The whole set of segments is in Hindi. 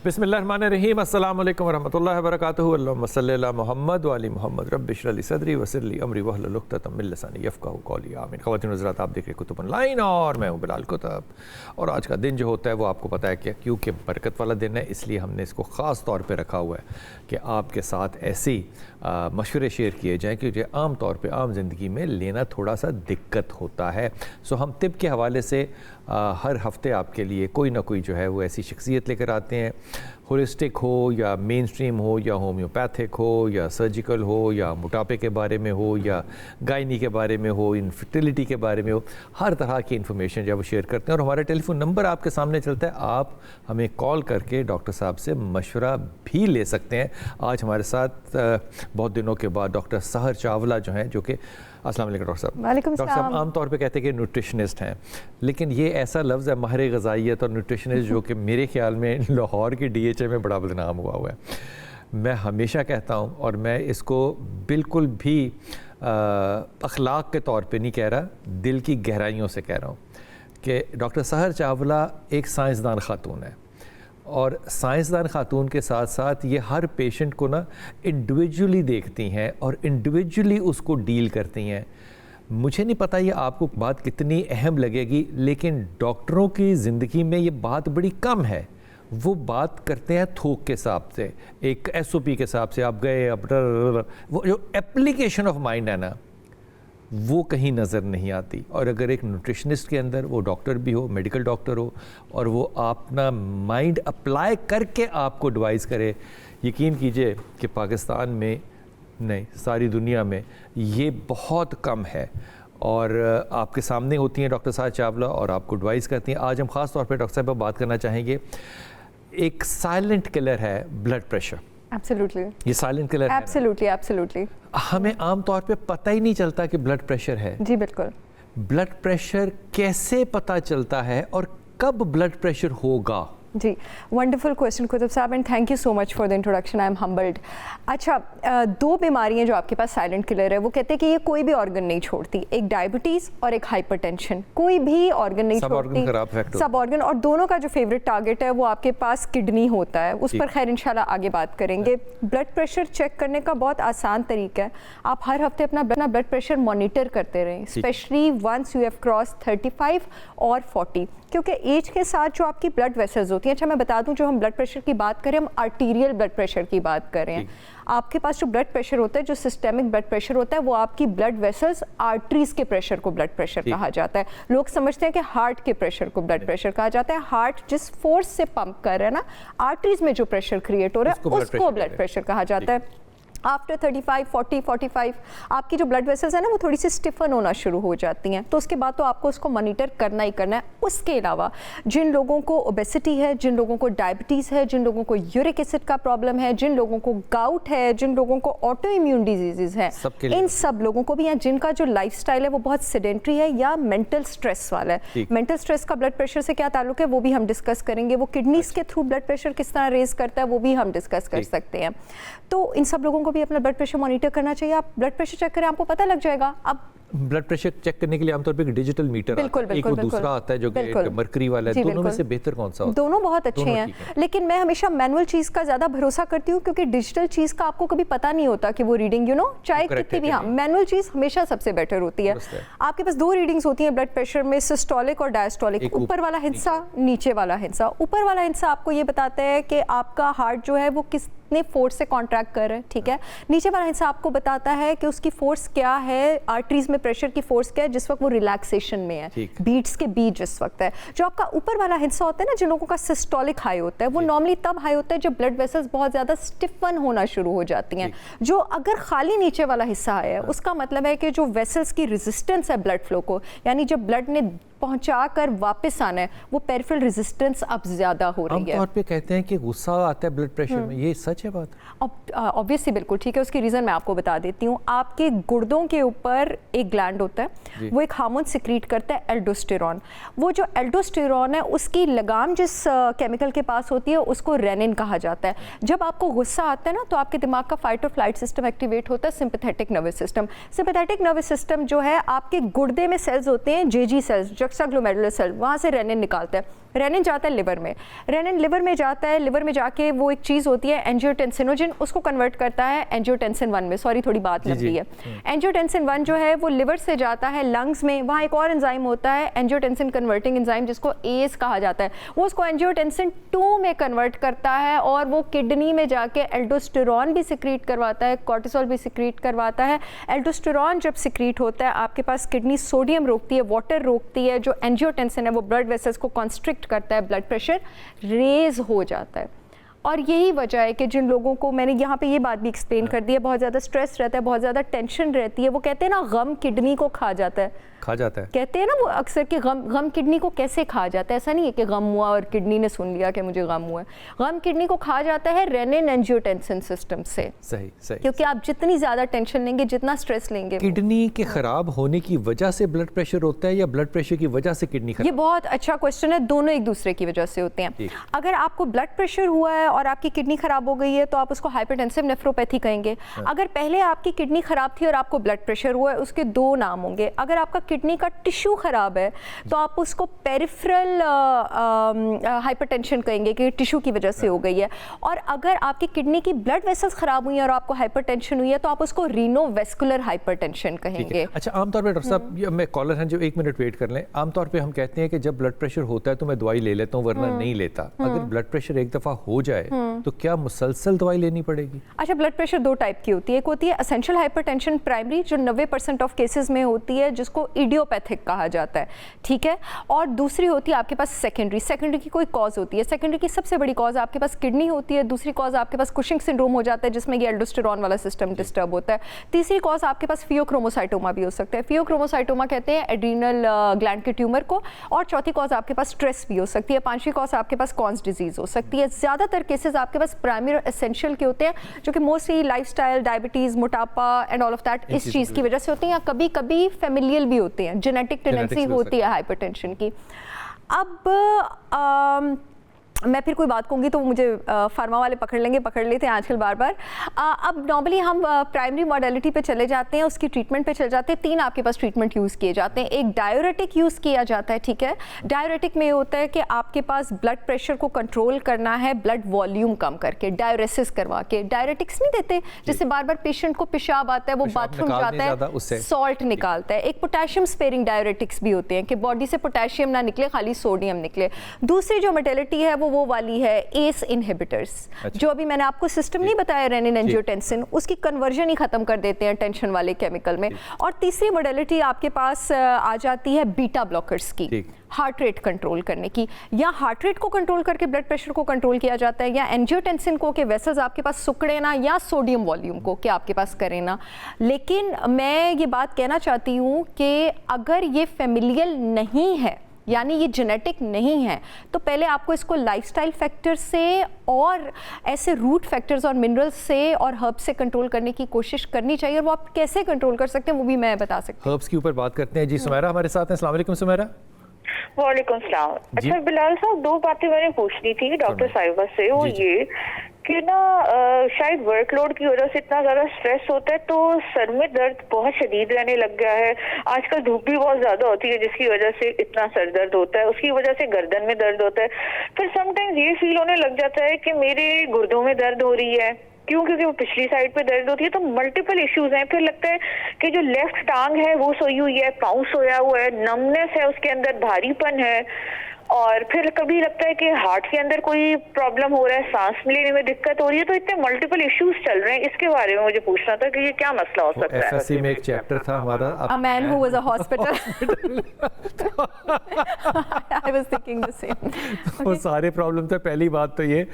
बिस्मिल्लाहिर्रहमानिर्रहीम। अस्सलाम वालेकुम वरहमतुल्लाहि वबरकातुहू। अल्लाहुम्मा सल्लि अला मुहम्मद व अली मुहम्मद। रब्बि इश्रह ली सदरी वयस्सिर ली अमरी वहलुल उक़दतम मिन लिसानी यफ़क़हू क़ौली। आमीन। ख़वातीन व हज़रात, आप देख रहे हैं कुतुब ऑनलाइन और मैं हूँ बिलाल कुतुब। और आज का दिन जो होता है वो आपको पता है कि क्योंकि बरकत वाला दिन है, इसलिए हमने इसको ख़ास तौर पर रखा हुआ है कि आपके साथ ऐसे मशवरे शेयर किए जाएँ कि जो आम तौर पर आम ज़िंदगी में लेना थोड़ा सा दिक्कत होता है। सो हम तिब के हवाले से हर हफ्ते आपके लिए कोई ना कोई जो है वो ऐसी शख्सियत लेकर आते हैं, होलिस्टिक हो या मेन स्ट्रीम हो या होम्योपैथिक हो या सर्जिकल हो या मोटापे के बारे में हो या गायनी के बारे में हो, इनफर्टिलिटी के बारे में हो, हर तरह की इन्फॉर्मेशन जो है वो शेयर करते हैं। और हमारा टेलीफोन नंबर आपके सामने चलता है, आप हमें कॉल करके डॉक्टर साहब से मशवरा भी ले सकते हैं। आज हमारे साथ बहुत दिनों के बाद डॉक्टर सहर चावला जो हैं, जो कि अस्सलाम वालेकुम डॉक्टर साहब। वालेकुम डॉक्टर साहब आम तौर पे कहते हैं कि न्यूट्रिशनिस्ट हैं, लेकिन ये ऐसा लफ्ज़ है माहिर ग़िज़ाइयत और न्यूट्रिशनिस्ट जो कि मेरे ख़्याल में लाहौर की DHA में बड़ा बदनाम हुआ है। मैं हमेशा कहता हूँ और मैं इसको बिल्कुल भी अखलाक के तौर पे नहीं कह रहा, दिल की गहराइयों से कह रहा हूँ कि डॉक्टर सहर चावला एक साइंसदान ख़ातून है और साइंसदान ख़ातून के साथ साथ ये हर पेशेंट को ना इंडिविजुअली देखती हैं और इंडिविजुअली उसको डील करती हैं। मुझे नहीं पता ये आपको बात कितनी अहम लगेगी, लेकिन डॉक्टरों की ज़िंदगी में ये बात बड़ी कम है। वो बात करते हैं थोक के हिसाब से, एक SOP के हिसाब से। आप गए, अब वो जो एप्लीकेशन ऑफ माइंड है ना, वो कहीं नज़र नहीं आती। और अगर एक न्यूट्रिशनिस्ट के अंदर वो डॉक्टर भी हो, मेडिकल डॉक्टर हो, और वो अपना माइंड अप्लाई करके आपको एडवाइस करे, यकीन कीजिए कि पाकिस्तान में नहीं सारी दुनिया में ये बहुत कम है। और आपके सामने होती हैं डॉक्टर सहर चावला और आपको एडवाइस करती हैं। आज हम ख़ास तौर पे डॉक्टर साहब पर बात करना चाहेंगे, एक साइलेंट किलर है ब्लड प्रेशर। एब्सोल्युटली, ये साइलेंट किलर है। Absolutely absolutely. हमें आम तौर पे पता ही नहीं चलता कि ब्लड प्रेशर है। जी बिल्कुल। ब्लड प्रेशर कैसे पता चलता है और कब ब्लड प्रेशर होगा? जी, वंडरफुल क्वेश्चन कुतुब साहब, and thank you so much for the introduction. I am humbled. अच्छा, दो बीमारियां जो आपके पास साइलेंट किलर है, वो कहते हैं कि ये कोई भी ऑर्गन नहीं छोड़ती, एक डायबिटीज़ और एक हाइपरटेंशन। कोई भी ऑर्गन नहीं छोड़ती, सब ऑर्गन। और दोनों का जो फेवरेट टारगेट है वो आपके पास किडनी होता है। उस पर खैर इंशाल्लाह आगे बात करेंगे। ब्लड प्रेशर चेक करने का बहुत आसान तरीका है, आप हर हफ्ते अपना ब्लड प्रेशर मॉनिटर करते रहें, specially once you have cross 35 और 40, क्योंकि एज के साथ जो आपकी ब्लड वेसल्स होती हैं। अच्छा, मैं बता दूं, जो हम ब्लड प्रेशर की बात करें, हम आर्टीरियल ब्लड प्रेशर की बात कर रहे हैं। आपके पास जो ब्लड प्रेशर होता है, जो सिस्टेमिक ब्लड प्रेशर होता है, वो आपकी ब्लड वेसल्स आर्टरीज के प्रेशर को ब्लड प्रेशर कहा जाता है। लोग समझते हैं कि हार्ट के प्रेशर को ब्लड प्रेशर कहा जाता है। हार्ट जिस फोर्स से पंप कर रहा है ना, आर्टरीज में जो प्रेशर क्रिएट हो रहा है उसको ब्लड प्रेशर कहा जाता है। आफ्टर 35, 40, 45 आपकी जो ब्लड वेसल्स है ना, वो थोड़ी सी स्टिफन होना शुरू हो जाती हैं, तो उसके बाद तो आपको उसको मॉनिटर करना ही करना है। उसके अलावा जिन लोगों को ओबेसिटी है, जिन लोगों को डायबिटीज़ है, जिन लोगों को यूरिक एसिड का प्रॉब्लम है, जिन लोगों को गाउट है, जिन लोगों को ऑटो इम्यून डिजीज़ हैं, इन सब लोगों को भी, या जिनका जो लाइफस्टाइल है वो बहुत सेडेंट्री है या मेंटल स्ट्रेस वाला है। मेंटल स्ट्रेस का ब्लड प्रेशर से क्या ताल्लुक है वो भी हम डिस्कस करेंगे। वो किडनीज के थ्रू ब्लड प्रेशर किस तरह रेज करता है वो भी हम डिस्कस कर सकते हैं। तो इन सब लोगों को भी अपना ब्लड प्रेशर मॉनिटर करना चाहिए। आप ब्लड प्रेशर चेक करें, आपको पता लग जाएगा। अब ब्लड प्रेशर चेक करने के लिए आमतौर पे एक डिजिटल मीटर आता है, एक दूसरा आता है जो कि मरकरी वाला है। दोनों में से बेहतर कौन सा होता है? दोनों बहुत अच्छे हैं, लेकिन मैं हमेशा मैनुअल चीज़ का ज़्यादा भरोसा करती हूँ, क्योंकि डिजिटल चीज़ का आपको कभी पता नहीं होता कि वो रीडिंग चाहे कितनी भी, हाँ, मैनुअल चीज़ हमेशा सबसे बेटर होती है। आपके पास दो रीडिंग्स होती हैं ब्लड प्रेशर में, सिस्टोलिक और डायस्टोलिक। ऊपर वाला हिस्सा, नीचे वाला हिस्सा। ऊपर वाला हिस्सा आपको ये बताता है कि आपका हार्ट जो है वो कितने फोर्स से कॉन्ट्रैक्ट कर रहे हैं, ठीक है। नीचे वाला हिस्सा आपको बताता है कि उसकी फोर्स क्या है, आर्टरीज में प्रेशर की फोर्स क्या है जिस वक्त वो रिलैक्सेशन में है, बीट्स के बीट जिस वक्त है। जो आपका ऊपर वाला हिस्सा होता है ना, जिन लोगों का सिस्टोलिक हाई होता है, वो नॉर्मली तब हाई होता है जब ब्लड वेसल्स बहुत ज्यादा स्टिफन होना शुरू हो जाती हैं। जो अगर खाली नीचे वाला हिस्सा है, उसका मतलब है कि जो वेसल्स की रेजिस्टेंस है ब्लड फ्लो को, यानी जब ब्लड ने पहुंचा कर वापस आना है, वो पेरिफेरल रेजिस्टेंस अब ज्यादा हो रही है। आमतौर पे कहते हैं कि गुस्सा आता है ब्लड प्रेशर में, ये सच है बात? ऑब्वियसली बिल्कुल ठीक है। उसकी रीज़न मैं आपको बता देती हूँ। आपके गुर्दों के ऊपर एक ग्लैंड होता है, वो एक हार्मोन सिक्रीट करता है, एल्डोस्टेरॉन। वो जो एल्डोस्टेरॉन है, उसकी लगाम जिस केमिकल के पास होती है उसको रेनिन कहा जाता है। जब आपको गुस्सा आता है ना, तो आपके दिमाग का फाइट और फ्लाइट सिस्टम एक्टिवेट होता है, sympathetic nervous system. Sympathetic nervous system जो है, आपके गुर्दे में सेल्स होते हैं, JG cells, extra glomerular cell, वहाँ से रेनिन निकालता है। रेनिन जाता है लिवर में, रेनिन लिवर में जाता है, लिवर में जाके वो एक चीज़ होती है एंजियोटेंसिनोजन, उसको कन्वर्ट करता है एंजियोटेंसिन 1 में। सॉरी थोड़ी बात लंबी है। एंजियोटेंसिन 1 जो है वो लिवर से जाता है लंग्स में, वहाँ एक और एंजाइम होता है एंजियोटेंसिन कन्वर्टिंग एंजाइम जिसको एस कहा जाता है, वो उसको एंजियोटेंसिन 2 में कन्वर्ट करता है और वो किडनी में जाके एल्डोस्टेरॉन भी सिक्रीट करवाता है, कॉर्टिसोल भी सिक्रीट करवाता है। एल्डोस्टेरॉन जब सिक्रीट होता है आपके पास किडनी सोडियम रोकती है, वाटर रोकती है, जो एंजियोटेंसिन है वो ब्लड वेसल्स को कॉन्स्ट्रिक्ट करता है, ब्लड प्रेशर रेज हो जाता है। और यही वजह है कि जिन लोगों को मैंने यहाँ पे ये बात भी एक्सप्लेन कर दी है, बहुत ज़्यादा स्ट्रेस रहता है, बहुत ज़्यादा टेंशन रहती है, वो कहते हैं ना गम किडनी को खा जाता है, कहते हैं ना वो अक्सर कि गम किडनी को कैसे खा जाता है। ऐसा नहीं है कि गम हुआ और किडनी ने सुन लिया कि मुझे गम हुआ है, गम किडनी को खा जाता है रेनिन एंजियोटेंसिन सिस्टम से। सही सही, क्योंकि आप जितनी ज़्यादा टेंशन लेंगे, जितना स्ट्रेस लेंगे, किडनी के ख़राब होने की वजह से ब्लड प्रेशर होता है या ब्लड प्रेशर की वजह से किडनी खराब? ये बहुत अच्छा क्वेश्चन है, दोनों एक दूसरे की वजह से होते हैं। अगर आपको ब्लड प्रेशर हुआ है और आपकी किडनी खराब हो गई है तो आप उसको हाइपरटेंसिव नेफ्रोपैथी कहेंगे। अगर पहले आपकी किडनी खराब थी और आपको ब्लड प्रेशर हुआ है, उसके दो नाम होंगे। अगर आपका किडनी का टिश्यू खराब है तो आप उसको पेरिफेरल हाइपरटेंशन कहेंगे कि टिश्यू की वजह से हो गई है। और अगर आपकी किडनी की ब्लड वेसल्स खराब हुई है और आपको हाइपरटेंशन हुई है तो आप उसको रीनोवेस्कुलर हाइपरटेंशन कहेंगे। अच्छा, आमतौर पर डॉक्टर साहब, मैं कॉलर हैं जो 1 मिनट वेट कर लें। आमतौर पे हम कहते हैं कि जब ब्लड प्रेशर होता है तो मैं दवाई ले लेता हूँ वरना नहीं लेता। अगर ब्लड प्रेशर एक दफ़ा हो जाए तो क्या मुसलसल दवाई लेनी पड़ेगी? अच्छा, ब्लड प्रेशर 2 टाइप की होती है। एक होती है एसेंशियल हाइपरटेंशन प्राइमरी, जो 90% ऑफ केसेस में होती है, जिसको इडियोपैथिक कहा जाता है, ठीक है। और दूसरी होती है आपके पास सेकेंडरी। सेकेंडरी की कोई कॉज होती है। सेकेंडरी की सबसे बड़ी कॉज आपके पास किडनी होती है। दूसरी कॉज आपके पास कुशिंग सिंड्रोम हो जाता है जिसमें ये एल्डोस्टेरॉन वाला सिस्टम डिस्टर्ब होता है। तीसरी कॉज आपके पास फियोक्रोमोसाइटोमा भी हो सकता है। फियोक्रोमोसाइटोमा कहते हैं एड्रीनल ग्लैंड के ट्यूमर को। और चौथी कॉज आपके पास स्ट्रेस भी हो सकती है। पांचवी कॉज आपके पास कॉन्स डिजीज हो सकती है। ज़्यादातर केसेस आपके पास प्राइमरी और एसेंशियल के होते हैं, जो कि मोस्टली लाइफस्टाइल, डायबिटीज़, मोटापा एंड ऑल ऑफ दैट इस चीज़ की वजह से होती हैं, या कभी कभी फैमिलियल भी होते हैं, जेनेटिक टेंडेंसी होती है हाइपरटेंशन की। अब मैं फिर कोई बात कहूँगी तो मुझे फार्मा वाले पकड़ लेते हैं आजकल बार बार। अब नॉर्मली हम प्राइमरी मॉडलिटी पे चले जाते हैं, उसकी ट्रीटमेंट पे चले जाते हैं। 3 आपके पास ट्रीटमेंट यूज़ किए जाते हैं। एक डाययूरेटिक यूज़ किया जाता है, ठीक है। डाययूरेटिक में होता है कि आपके पास ब्लड प्रेशर को कंट्रोल करना है ब्लड वॉल्यूम कम करके, डायरेसिस करवा के। डायरेटिक्स नहीं देते जिससे बार बार पेशेंट को पेशाब आता है, वो बाथरूम जाता है, सॉल्ट निकालता है। एक पोटेशियम स्पेयरिंग डायरेटिक्स भी होते हैं कि बॉडी से पोटेशियम ना निकले, खाली सोडियम निकले। दूसरी जो मोडेलिटी है वो वाली है एस इनहिबिटर्स। अच्छा। जो अभी मैंने आपको सिस्टम नहीं बताया रेनिन एंजियोटेंसिन, उसकी कन्वर्जन ही खत्म कर देते हैं टेंशन वाले केमिकल में। और तीसरी मोडेलिटी आपके पास आ जाती है बीटा ब्लॉकर्स की, हार्ट रेट कंट्रोल करने की। या हार्ट रेट को कंट्रोल करके ब्लड प्रेशर को कंट्रोल किया जाता है, या एंजियोटेंसिन को कि वेसल्स आपके पास सुकड़े ना, या सोडियम वॉल्यूम को कि आपके पास करें ना। लेकिन मैं ये बात कहना चाहती हूँ कि अगर ये फैमिलियल नहीं है, यानी ये जेनेटिक नहीं है, तो पहले आपको इसको लाइफस्टाइल फैक्टर से और ऐसे रूट फैक्टर्स और मिनरल्स से और हर्ब्स से कंट्रोल करने की कोशिश करनी चाहिए। और वो आप कैसे कंट्रोल कर सकते हैं वो भी मैं बता सकती हूँ। हर्ब्स के ऊपर बात करते हैं जी। सुमैरा हमारे साथ हैं। अस्सलाम वालेकुम सुमैरा। वालेकुम सलाम। अच्छा बिलाल साहब, 2 बातें मैंने पूछनी थी डॉक्टर साहिबा से। वो ये कि ना शायद वर्कलोड की वजह से इतना ज़्यादा स्ट्रेस होता है तो सर में दर्द बहुत शदीद रहने लग गया है। आजकल धूप भी बहुत ज़्यादा होती है जिसकी वजह से इतना सर दर्द होता है, उसकी वजह से गर्दन में दर्द होता है। फिर समटाइम्स ये फील होने लग जाता है कि मेरे गुर्दों में दर्द हो रही है। क्यों? क्योंकि वो पिछली साइड पे दर्द होती है। तो मल्टीपल इश्यूज हैं। फिर लगता है कि जो लेफ्ट टांग है वो सोई हुई है, पाँव सोया हुआ है, नमनेस है उसके अंदर, भारीपन है। और फिर कभी लगता है कि हार्ट के अंदर कोई प्रॉब्लम हो रहा है, सांस लेने में दिक्कत हो रही है। तो इतने मल्टीपल इश्यूज चल रहे हैं, इसके बारे में मुझे पूछना था कि ये क्या मसला हो सकता है। एफएससी में एक चैप्टर था हमारा, a man who was a hospital. I was thinking the same. वो सारे प्रॉब्लम थे। पहली बात तो ये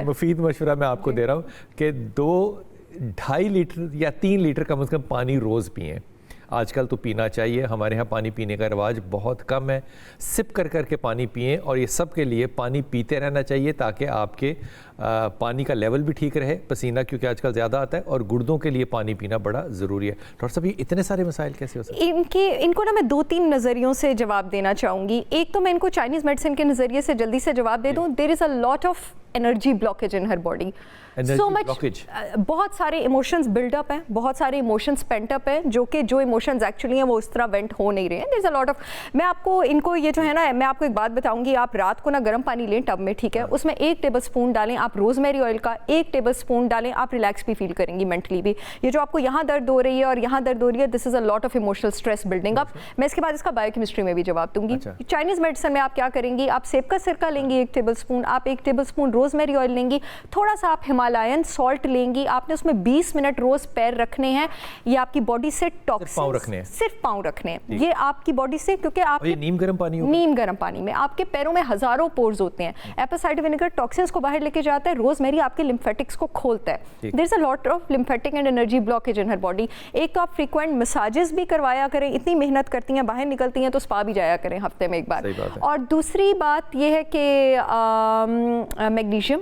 मुफीद मशवरा मैं आपको दे रहा हूँ कि 2-2.5 लीटर या 3 लीटर कम से कम पानी रोज़ पिएं। आजकल तो पीना चाहिए। हमारे यहाँ पानी पीने का रिवाज बहुत कम है। सिप कर कर के पानी पिएं, और ये सब के लिए पानी पीते रहना चाहिए ताकि आपके पानी का लेवल भी ठीक रहे, पसीना क्योंकि आजकल ज़्यादा आता है, और गुर्दों के लिए पानी पीना बड़ा ज़रूरी है। डॉक्टर साहब, ये इतने सारे मसाइल कैसे हो सकते हैं? इनको ना मैं 2-3 नज़रियों से जवाब देना चाहूँगी। एक तो मैं इनको चाइनीज़ मेडिसिन के नज़रिए से जल्दी से जवाब दे दूँ। There is a lot of energy blockage in her body, so much, बहुत सारे इमोशंस बिल्डअप हैं, बहुत सारे इमोशंस पेंटअप हैं, जो इमोशंस एक्चुअली हैं वो उस तरह वेंट हो नहीं रहे हैं। There is a lot of, मैं आपको इनको ये जो है ना, मैं आपको एक बात बताऊंगी, आप रात को ना गर्म पानी लें टब में, ठीक है, उसमें 1 टेबलस्पून डालें आप रोजमेरी ऑयल का, 1 टेबलस्पून डालें, आप रिलैक्स भी फील करेंगी मेंटली भी। ये जो आपको यहाँ दर्द हो रही है और यहाँ दर्द हो रही है, this is a lot of emotional stress building up. मैं इसके बाद इसका बायोकेमिस्ट्री में भी जवाब दूंगी। चाइनीज़ मेडिसिन में आप क्या करेंगी, आप सेब का सिरका लेंगी 1 टेबलस्पून, आप 1 टेबलस्पून रोजमेरी ऑयल लेंगी, थोड़ा सा आप हिमालयन सॉल्ट लेंगी, आपने उसमें 20 मिनट रोज पैर रखने हैं। ये आपकी बॉडी से टॉक्सिन, सिर्फ पाँव रखने हैं, ये आपकी बॉडी से, क्योंकि आप नीम गर्म पानी में आपके पैरों में हजारों पोर्स होते हैं, एप्पल साइडर विनेगर टॉक्सिन्स को बाहर लेके जाता है, रोजमेरी आपके लिम्फेटिक्स को खोलता है। There is a lot of lymphatic and energy blockage in her body. एक तो आप फ्रीक्वेंट मसाजेस भी करवाया करें, इतनी मेहनत करती हैं, बाहर निकलती हैं, तो स्पा भी जाया करें हफ्ते में 1 बार। और दूसरी बात यह है कि मैग्नीशियम,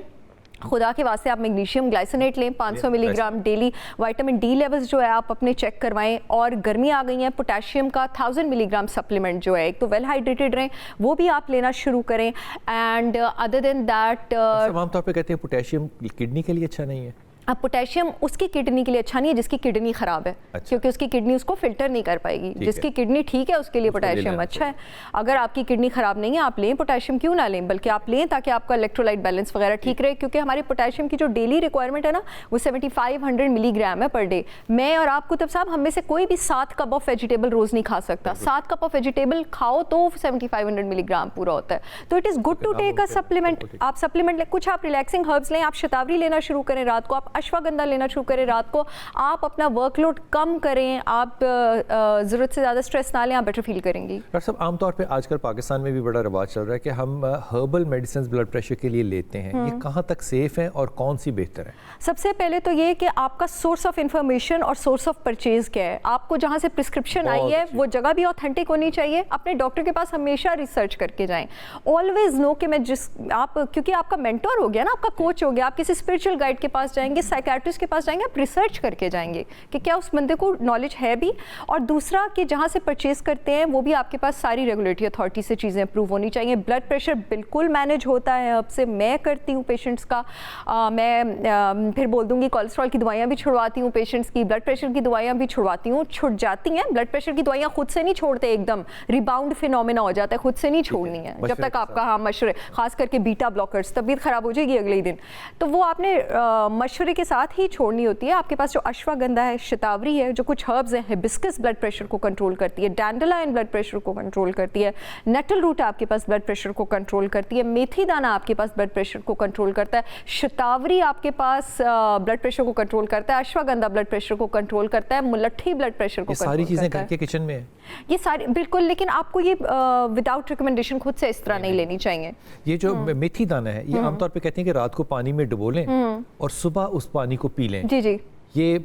खुदा के वास्ते आप मैग्नीशियम ग्लाइसिनेट लें 500 milligram daily. Vitamin D levels जो है आप अपने चेक करवाएं, और गर्मी आ गई है, पोटेशियम का 1000 मिलीग्राम सप्लीमेंट जो है, एक तो वेल हाइड्रेटेड रहें, वो भी आप लेना शुरू करें। एंड अदर देन दैट, आमतौर पे कहते हैं पोटेशियम किडनी के लिए अच्छा नहीं है। अब पोटेशियम उसकी किडनी के लिए अच्छा नहीं है जिसकी किडनी खराब है, क्योंकि उसकी किडनी उसको फिल्टर नहीं कर पाएगी। जिसकी किडनी ठीक है उसके लिए पोटेशियम अच्छा है। अगर आपकी किडनी खराब नहीं है, आप लें पोटेशियम, क्यों ना लें, बल्कि आप लें ताकि आपका इलेक्ट्रोलाइट बैलेंस वगैरह ठीक रहे, क्योंकि हमारी पोटेशियम की जो डेली रिक्वायरमेंट है ना, वो 7500 मिलीग्राम है पर डे। मैं और आप कुतुब साहब, हम में से कोई भी 7 कप ऑफ वेजिटेबल रोज नहीं खा सकता। 7 कप ऑफ वेजिटेबल खाओ तो 7500 मिलीग्राम पूरा होता है। तो it is good to take a supplement. आप सप्लीमेंट लें, कुछ आप रिलैक्सिंग हर्ब्स लें, आप शतावरी लेना शुरू करें रात को, आप अश्वगंधा लेना शुरू करें रात को, आप अपना वर्कलोड कम करें, आप ज़रूरत से ज़्यादा स्ट्रेस ना लें, आप बेटर फील करेंगी। डॉक्टर साहब, आमतौर पे आजकल पाकिस्तान में भी बड़ा रिवाज चल रहा है कि हम हर्बल मेडिसिन ब्लड प्रेशर के लिए लेते हैं, ये कहाँ तक सेफ है और कौन सी बेहतर है? सबसे पहले तो ये कि आपका सोर्स ऑफ इंफॉर्मेशन और सोर्स ऑफ परचेज क्या है। आपको जहाँ से प्रिस्क्रिप्शन आई है वो जगह भी ऑथेंटिक होनी चाहिए। अपने डॉक्टर के पास हमेशा रिसर्च करके जाएं। ऑलवेज नो कि मैं क्योंकि आपका मेंटोर हो गया ना, आपका कोच हो गया, आप किसी स्पिरिचुअल गाइड के पास जाएंगे, साइकियाट्रिस्ट के पास जाएंगे, आप रिसर्च करके जाएंगे कि क्या उस बंदे को नॉलेज है भी। और दूसरा कि जहाँ से परचेज करते हैं वो भी आपके पास सारी रेगुलेटरी अथॉरिटी से चीज़ें अप्रूव होनी चाहिए। ब्लड प्रेशर बिल्कुल मैनेज होता है अब से, मैं करती हूँ पेशेंट्स का। मैं फिर बोल दूँगी कोलेस्ट्रॉल की दवाइयाँ भी छुड़वाती हूँ पेशेंट्स की, ब्लड प्रेशर की दवाइयाँ भी छुड़वाती हूँ, छुट जाती हैं। ब्लड प्रेशर की दवाइयाँ खुद से नहीं छोड़ते, एकदम रिबाउंड फिनोमेना हो जाता है, खुद से नहीं छोड़नी है जब तक आपका मशवरे, खास करके बीटा ब्लॉकर्स, तबीयत ख़राब हो जाएगी अगले ही दिन, तो वो आपने मशवरे के साथ ही छोड़नी होती है। आपके पास जो अश्वगंधा है, शतावरी है, जो कुछ हर्ब्स हैं, हिबिस्कस ब्लड प्रेशर को कंट्रोल करती है, डैंडलाइन ब्लड प्रेशर को कंट्रोल करती है, नेटल रूट आपके पास ब्लड प्रेशर को कंट्रोल करती है, मेथी दाना आपके पास ब्लड प्रेशर को कंट्रोल करता है, शतावरी आपके पास ब्लड प्रेशर को कंट्रोल करता है, अश्वगंधा ब्लड प्रेशर को कंट्रोल करता है, मुलट्ठी ब्लड प्रेशर को सारी चीज़ें घर के किचन में है ये सारी, बिल्कुल। लेकिन आपको ये विदाउट रिकमेंडेशन खुद से इस तरह नहीं लेनी चाहिए। ये जो मेथी दाना है, ये आमतौर पे कहते हैं कि रात को पानी में डुबो लें और सुबह उस पानी को पी लें। जी जी, ये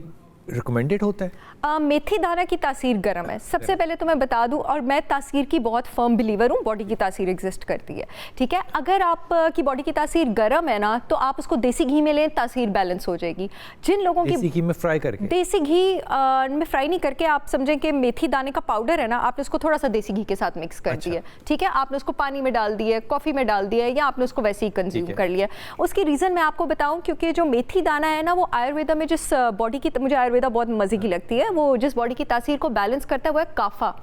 रिकमेंडेड होता है? मेथी दाना की तासीर गर्म है। सबसे पहले तो मैं बता दूं, और मैं तासीर की बहुत फर्म बिलीवर हूं, बॉडी की तासीर एग्जिस्ट करती है, ठीक है। अगर आप की बॉडी की तासीर गर्म है ना, तो आप उसको देसी घी में लें, तासीर बैलेंस हो जाएगी। जिन लोगों की देसी घी में फ्राई करके, देसी घी में फ्राई नहीं करके, आप समझें कि मेथी दाने का पाउडर है ना, आपने उसको थोड़ा सा देसी घी के साथ मिक्स कर दिया, ठीक है। आपने उसको पानी में डाल दिया, कॉफ़ी में डाल दिया, या आपने उसको वैसे ही कंज्यूम कर लिया। उसकी रीज़न मैं आपको बताऊँ, क्योंकि जो मेथी दाना है ना, वो आयुर्वेदा में जिस बॉडी की, मुझे आयुर्वेदा बहुत मज़े की लगती है, वो जिस बॉडी की तासीर को बैलेंस करता है वो है काफा।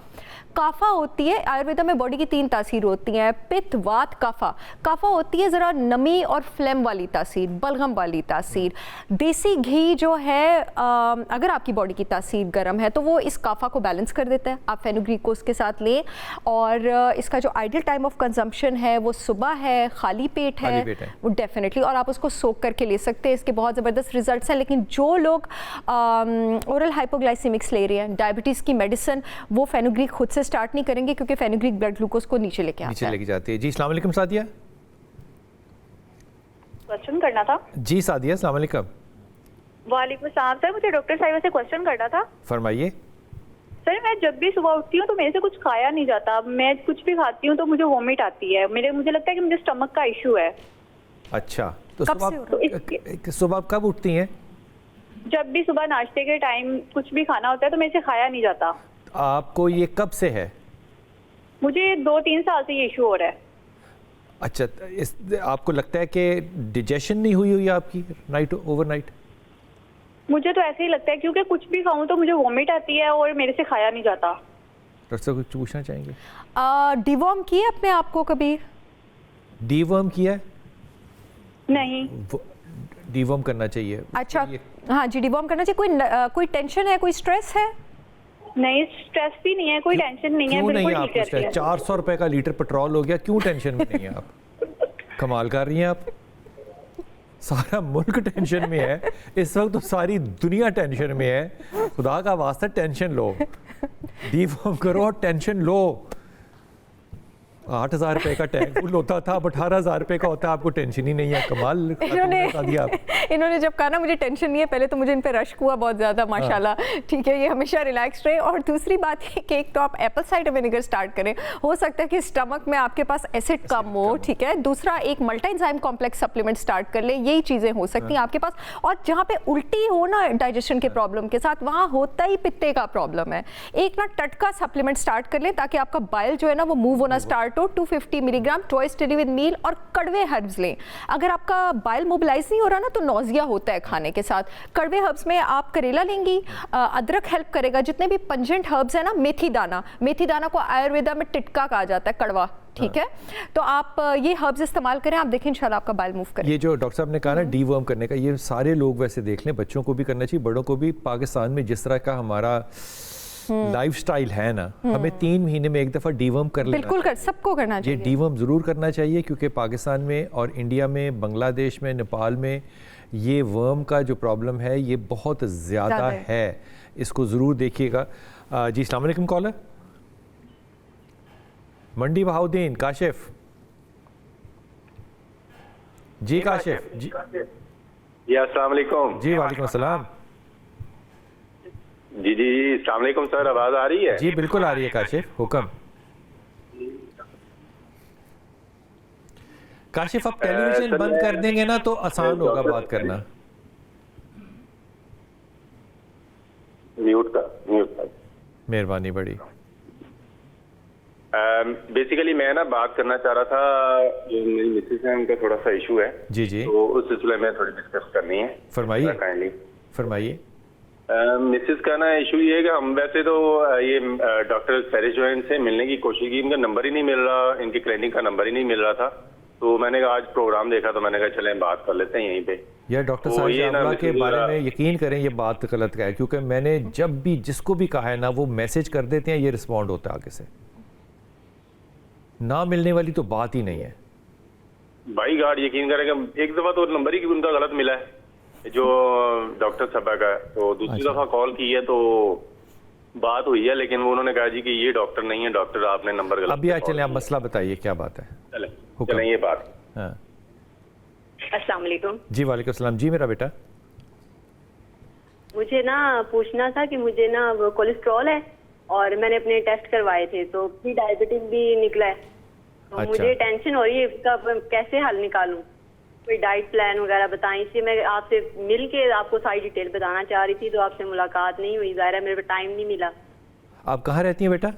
काफा होती है, आयुर्वेदा में बॉडी की 3 तासीर होती हैं, पित्त, वात, काफा। काफा होती है ज़रा नमी और फ्लेम वाली तासीर, बलगम वाली तासीर। देसी घी जो है, अगर आपकी बॉडी की तासीर गर्म है तो वो इस काफा को बैलेंस कर देता है। आप फेनुग्रीक को उसके साथ लें, और इसका जो आइडियल टाइम ऑफ कंजम्पशन है वो सुबह है, खाली पेट है वो डेफिनेटली, और आप उसको सोक करके ले सकते हैं। इसके बहुत ज़बरदस्त रिजल्ट्स हैं। लेकिन जो लोग ओरल हाइपोग्लाइसेमिक्स ले रहे हैं, डायबिटीज़ की मेडिसिन, वो फेनुग्रीक खुद से स्टार्ट नहीं करेंगे, क्योंकि फेनुग्रीक ब्लड ग्लूकोज को नीचे लेके जाती है। जी अस्सलाम वालेकुम सादिया। क्वेश्चन करना था। जी सादिया, अस्सलाम वालेकुम। वालेकुम सलाम सर, मुझे डॉक्टर साहिबा से क्वेश्चन करना था। फरमाइए। सर, मैं जब भी सुबह उठती हूँ तो मेरे से कुछ खाया नहीं जाता। मैं कुछ भी खाती हूँ तो मुझे वॉमिट आती है। मुझे लगता है कि मुझे स्टमक का इशू है। अच्छा, तो कब से हो सुबह आप कब उठती हैं? जब भी सुबह नाश्ते के टाइम कुछ भी खाना होता है तो मेरे से खाया नहीं जाता। आपको ये कब से है? मुझे 2-3 साल से ये इशू हो रहा है। अच्छा, आपको लगता है कि डिजेशन नहीं हुई हुई आपकी ओवरनाइट? मुझे तो ऐसे ही लगता है, क्योंकि कुछ भी खाऊं तो मुझे वॉमिट आती है और मेरे से खाया नहीं जाता। डॉक्टर साहब कुछ पूछना चाहेंगे? डिवॉर्म किया अपने आप को कभी? डीवर्म किया है? नहीं। डीवर्म करना चाहिए। अच्छा, हाँ जी, डिवॉर्म करना चाहिए। कोई टेंशन है, कोई स्ट्रेस है? नहीं, स्ट्रेस भी नहीं है, कोई टेंशन नहीं है, क्यों नहीं बिल्कुल आपको ठीक स्ट्रेस? है। 400 रुपए का लीटर पेट्रोल हो गया, क्यों टेंशन में नहीं है आप? कमाल कर रही हैं आप। सारा मुल्क टेंशन में है इस वक्त, तो सारी दुनिया टेंशन में है। खुदा का वास्ता टेंशन लो, डीवर्म करो और टेंशन लो। 8,000 रुपए का टैंक फुल होता था, अब 18,000 रुपए का होता है, आपको टेंशन ही नहीं है। कमाल बता दिया आप। इन्होंने जब कहा ना मुझे टेंशन नहीं है, पहले तो मुझे इन पे रश हुआ बहुत ज़्यादा, माशाल्लाह। ठीक है, ये हमेशा रिलैक्स रहे। और दूसरी बात है कि एक तो आप एप्पल साइडर विनेगर स्टार्ट करें, हो सकता है कि स्टमक में आपके पास एसिड कम हो। ठीक है, दूसरा एक multi enzyme complex supplement start कर ले, यही चीज़ें हो सकती हैं आपके पास। और जहाँ पे उल्टी हो ना डाइजेशन के प्रॉब्लम के साथ, वहाँ होता ही पित्ते का प्रॉब्लम है। एक ना टटका सप्लीमेंट स्टार्ट कर ले ताकि आपका बाइल जो है ना वो मूव होना स्टार्ट हो। 250 मिलीग्राम ट्वाइस डेली विद मील। और कड़वे हर्ब्स लें। अगर आपका बाइल मोबिलाइज नहीं हो रहा ना तो नौजिया होता है खाने के साथ, कड़वे हर्ब्स में आप करेला लेंगी, अदरक हेल्प करेगा। जितने भी पंजेंट हर्ब्स है ना, मेथी दाना को आयुर्वेदा में टिटका कहा जाता है, कड़वा। ठीक है, तो आप ये हर्ब्स इस्तेमाल करें, आप देखें इंशाल्लाह आपका बाइल मूव करें। ये जो डॉक्टर साहब ने कहा ना डीवर्म करने का, ये सारे लोग वैसे देख लें, बच्चों को भी करना चाहिए, बड़ों को भी। पाकिस्तान में जिस तरह का हमारा लाइफस्टाइल है ना, हमें 3 महीने में एक दफ़ा डीवर्म कर लेना। बिल्कुल कर, सबको करना चाहिए। ये डीवर्म ज़रूर करना चाहिए, क्योंकि पाकिस्तान में और इंडिया में, बांग्लादेश में, नेपाल में ये वर्म का जो प्रॉब्लम है ये बहुत ज़्यादा है। इसको ज़रूर देखिएगा। जी अस्सलाम वालेकुम। कॉलर मंडी बहाउद्दीन, काशिफ जी। काशिफ जी, अस्सलाम वालेकुम। जी वालेकुम अस्सलाम। जी जी अस्सलाम वालेकुम सर, आवाज़ आ रही है? जी बिल्कुल आ रही है काशिफ, हुक्म। काशिफ आप टेलीविजन बंद कर देंगे ना तो आसान होगा बात करना। म्यूट कर। मेहरबानी बड़ी। बेसिकली मैं ना बात करना चाह रहा था, जो मेरी मिसेस है उनका थोड़ा सा इशू है। जी जी, तो उस सिलसिले में थोड़ी डिस्कस करनी है। फरमाइए काइंडली फरमाइए। मिसेस का ना इशू ये है कि हम वैसे तो ये डॉक्टर सैरिश जो है इनसे मिलने की कोशिश की, इनका नंबर ही नहीं मिल रहा, इनकी क्लिनिक का नंबर ही नहीं मिल रहा था। तो मैंने कहा आज प्रोग्राम देखा तो मैंने कहा चलें बात कर लेते हैं यहीं पे। यार डॉक्टर तो साहब ये ना के मिसेस बारे में यकीन करें, ये बात गलत है, क्योंकि मैंने जब भी जिसको भी कहा है ना वो मैसेज कर देते हैं, ये रिस्पॉन्ड होता है आगे से। ना मिलने वाली तो बात ही नहीं है भाई। गार्ड यकीन करेंगे, एक दफा तो नंबर ही उनका गलत मिला है जो डॉक्टर साहब का, तो दूसरी दफा कॉल की है तो बात हुई है, लेकिन वो उन्होंने कहा जी कि ये डॉक्टर नहीं है, डॉक्टर आपने नंबर गलत। अभी चले आप मसला बताइए क्या बात है। चलें ये बात। हाँ अस्सलाम वालेकुम। जी वालेकुम सलाम। जी मेरा बेटा, मुझे ना पूछना था कि मुझे ना कोलेस्ट्रॉल है और मैंने अपने टेस्ट करवाए थे तो प्री डायबिटीज भी निकला है। तो अच्छा। मुझे टेंशन हो रही है, इसका कैसे हल निकालूं? कोई डाइट प्लान वगैरह बताएं। इसलिए मैं आपसे मिल के आपको सारी डिटेल बताना चाह रही थी, तो आपसे मुलाकात नहीं हुई, ज़ाहिर है मेरे को टाइम नहीं मिला। आप कहाँ रहती हैं बेटा?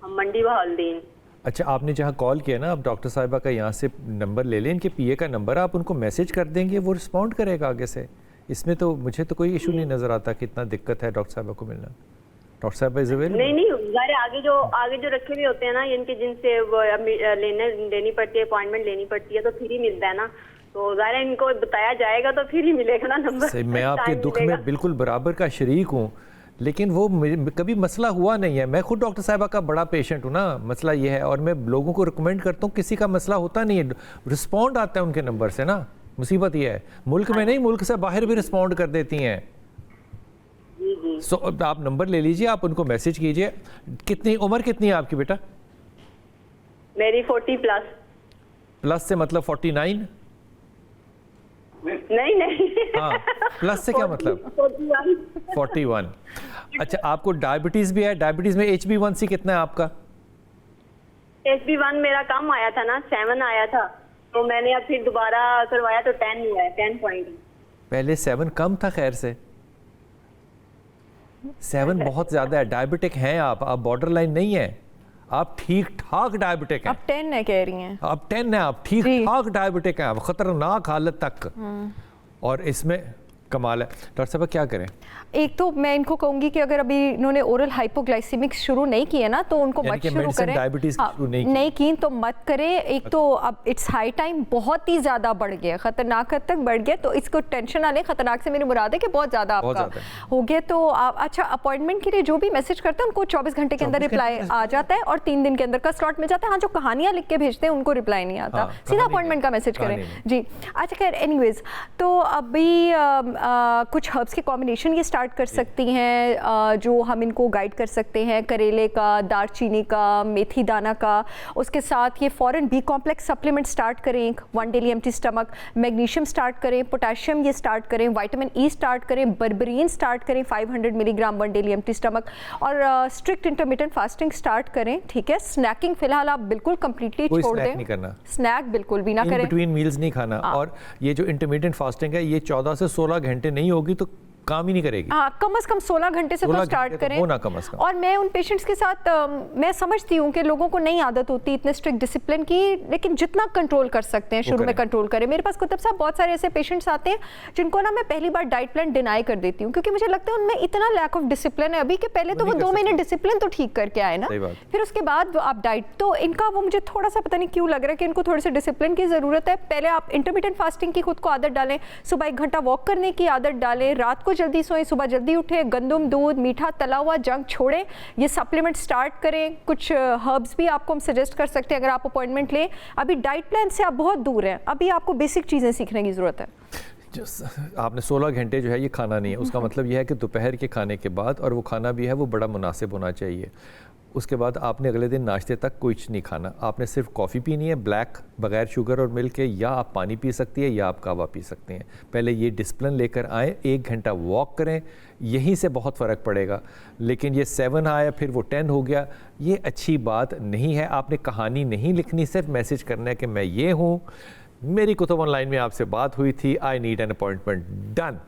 हम मंडी बहाउद्दीन। अच्छा, आपने जहाँ कॉल किया ना, आप डॉक्टर साहिबा का यहाँ से नंबर ले लें, इनके पीए का नंबर, आप उनको मैसेज कर देंगे, वो रिस्पॉन्ड करेगा आगे से। इसमें तो मुझे तो कोई इशू नहीं नज़र आता कि इतना दिक्कत है डॉक्टर साहिबा को मिलना। डॉक्टर साहिबा इज अवेलेबल? नहीं ज़ाहिर आगे जो रखे हुए होते हैं ना इनके, जिनसे लेनी पड़ती है, अपॉइंटमेंट लेनी पड़ती है, तो फिर ही मिलता है ना। तो ज़ाहिर इनको बताया जाएगा तो फिर ही मिलेगा ना नंबर। मैं आपके दुख में बिल्कुल बराबर का शरीक हूँ, लेकिन वो कभी मसला हुआ नहीं है। मैं खुद डॉक्टर साहिबा का बड़ा पेशेंट हूँ ना। मसला ये है, और मैं लोगों को रिकमेंड करता हूँ, किसी का मसला होता नहीं है, रिस्पॉन्ड आता है उनके नंबर से ना। मुसीबत ये है, मुल्क में नहीं, मुल्क से बाहर भी रिस्पॉन्ड कर देती हैं। आप नंबर ले लीजिए, आप उनको मैसेज कीजिए। कितनी उम्र कितनी है आपकी बेटा? मेरी 40 प्लस। प्लस से मतलब 49? नहीं हाँ, प्लस से क्या मतलब? 41। अच्छा, आपको डायबिटीज भी है? डायबिटीज में HB1C कितना है आपका? HB1 मेरा कम आया था ना, 7 आया था, तो मैंने अब फिर दोबारा करवाया तो 10 हुआ है, 10 पॉइंट। पहले 7 कम था, खैर से 7 बहुत ज़्यादा है। डायबिटिक हैं आप बॉर्डर लाइन नहीं है, आप ठीक ठाक डायबिटिक हैं। आप 10 है कह रही हैं। आप 10 है, आप ठीक ठाक डायबिटिक हैं, आप खतरनाक हालत तक। और इसमें कमाल है। डॉक्टर साहब क्या करें? एक तो मैं इनको कहूंगी कि अगर अभी इन्होंने ओरल हाइपोग्लाइसेमिक शुरू नहीं किए ना तो उनको मत शुरू करें। डायबिटीज शुरू नहीं की तो मत करें। एक तो अब इट्स हाई टाइम, बहुत ही ज़्यादा बढ़ गया, खतरनाक हद तक बढ़ गया, तो इसको टेंशन ना लें। खतरनाक से मेरी मुराद है कि बहुत ज़्यादा आपका हो गया। तो आप अच्छा अपॉइंटमेंट के लिए जो भी मैसेज करते हैं उनको 24 घंटे के अंदर रिप्लाई आ जाता है और 3 दिन के अंदर का स्लॉट मिल जाता है। हाँ, जो कहानियाँ लिख के भेजते हैं उनको रिप्लाई नहीं आता, सीधा अपॉइंटमेंट का मैसेज करें जी। अच्छा खैर, एनीवेज तो अभी कुछ हर्ब्स के कॉम्बिनेशन ये स्टार्ट कर सकती हैं जो हम इनको गाइड कर सकते हैं। करेले का, दालचीनी का, मेथी दाना का। उसके साथ ये फॉरन बी कॉम्प्लेक्स सप्लीमेंट स्टार्ट करें, 1 daily empty stomach. Magnesium start करें, पोटेशियम ये स्टार्ट करें, विटामिन ई स्टार्ट करें, बर्बरीन स्टार्ट करें 500 मिलीग्राम 1 डेली एम्प्टी स्टमक, और स्ट्रिक्ट इंटरमिटेंट फास्टिंग स्टार्ट करें। ठीक है, स्नैकिंग फिलहाल आप बिल्कुल कंप्लीटली छोड़ दें, नहीं करना, स्नैक बिल्कुल भी ना करें, बिटवीन मील्स नहीं खाना। और ये जो इंटरमिटेंट फास्टिंग है ये 14 से 16 घंटे नहीं होगी तो काम ही नहीं करेगी। हाँ, कम से कम 16 घंटे से तो स्टार्ट करें। ना कम से कम। और मैं उन पेशेंट्स के साथ मैं समझती हूँ कि लोगों को नहीं आदत होती इतने स्ट्रिक्ट डिसिप्लिन की, लेकिन जितना कंट्रोल कर सकते हैं शुरू में कंट्रोल करें। मेरे पास कुतुब साहब बहुत सारे ऐसे पेशेंट्स आते हैं जिनको ना मैं पहली बार डाइट प्लान डिनाई कर देती हूँ, क्योंकि मुझे लगता है उनमें इतना लैक ऑफ डिसिप्लिन है अभी कि पहले तो वो 2 महीने डिसिप्लिन तो ठीक करके आए ना, फिर उसके बाद आप डाइट। तो इनका वो मुझे थोड़ा सा पता नहीं क्यों लग रहा है कि इनको थोड़ी सी डिसिप्लिन की ज़रूरत है। पहले आप इंटरमिटेंट फास्टिंग की खुद को आदत डालें, सुबह 1 घंटा वॉक करने की आदत डालें, रात को जल्दी सोएं, सुबह जल्दी उठे, गंदम, दूध, मीठा, तला हुआ जंक छोड़ें, ये सप्लीमेंट स्टार्ट करें। कुछ हर्ब्स भी आपको हम सजेस्ट कर सकते हैं अगर आप अपॉइंटमेंट लें। अभी डाइट प्लान से आप बहुत दूर हैं, अभी आपको बेसिक चीज़ें सीखने की ज़रूरत है। आपने 16 घंटे जो है ये खाना नहीं है, उसका मतलब यह है कि दोपहर के खाने के बाद, और वो खाना भी है वो बड़ा मुनासिब होना चाहिए। उसके बाद आपने अगले दिन नाश्ते तक कुछ नहीं खाना, आपने सिर्फ कॉफ़ी पीनी है ब्लैक, बगैर शुगर और मिल्क के, या आप पानी पी सकती है या आप कहवा पी सकते हैं। पहले ये डिसिप्लिन लेकर आएँ, 1 घंटा वॉक करें, यहीं से बहुत फ़र्क पड़ेगा। लेकिन ये 7 आया फिर वो 10 हो गया, ये अच्छी बात नहीं है। आपने कहानी नहीं लिखनी, सिर्फ मैसेज करना है कि मैं ये हूँ, मेरी कुतुब ऑनलाइन में आपसे बात हुई थी, I need an appointment, done.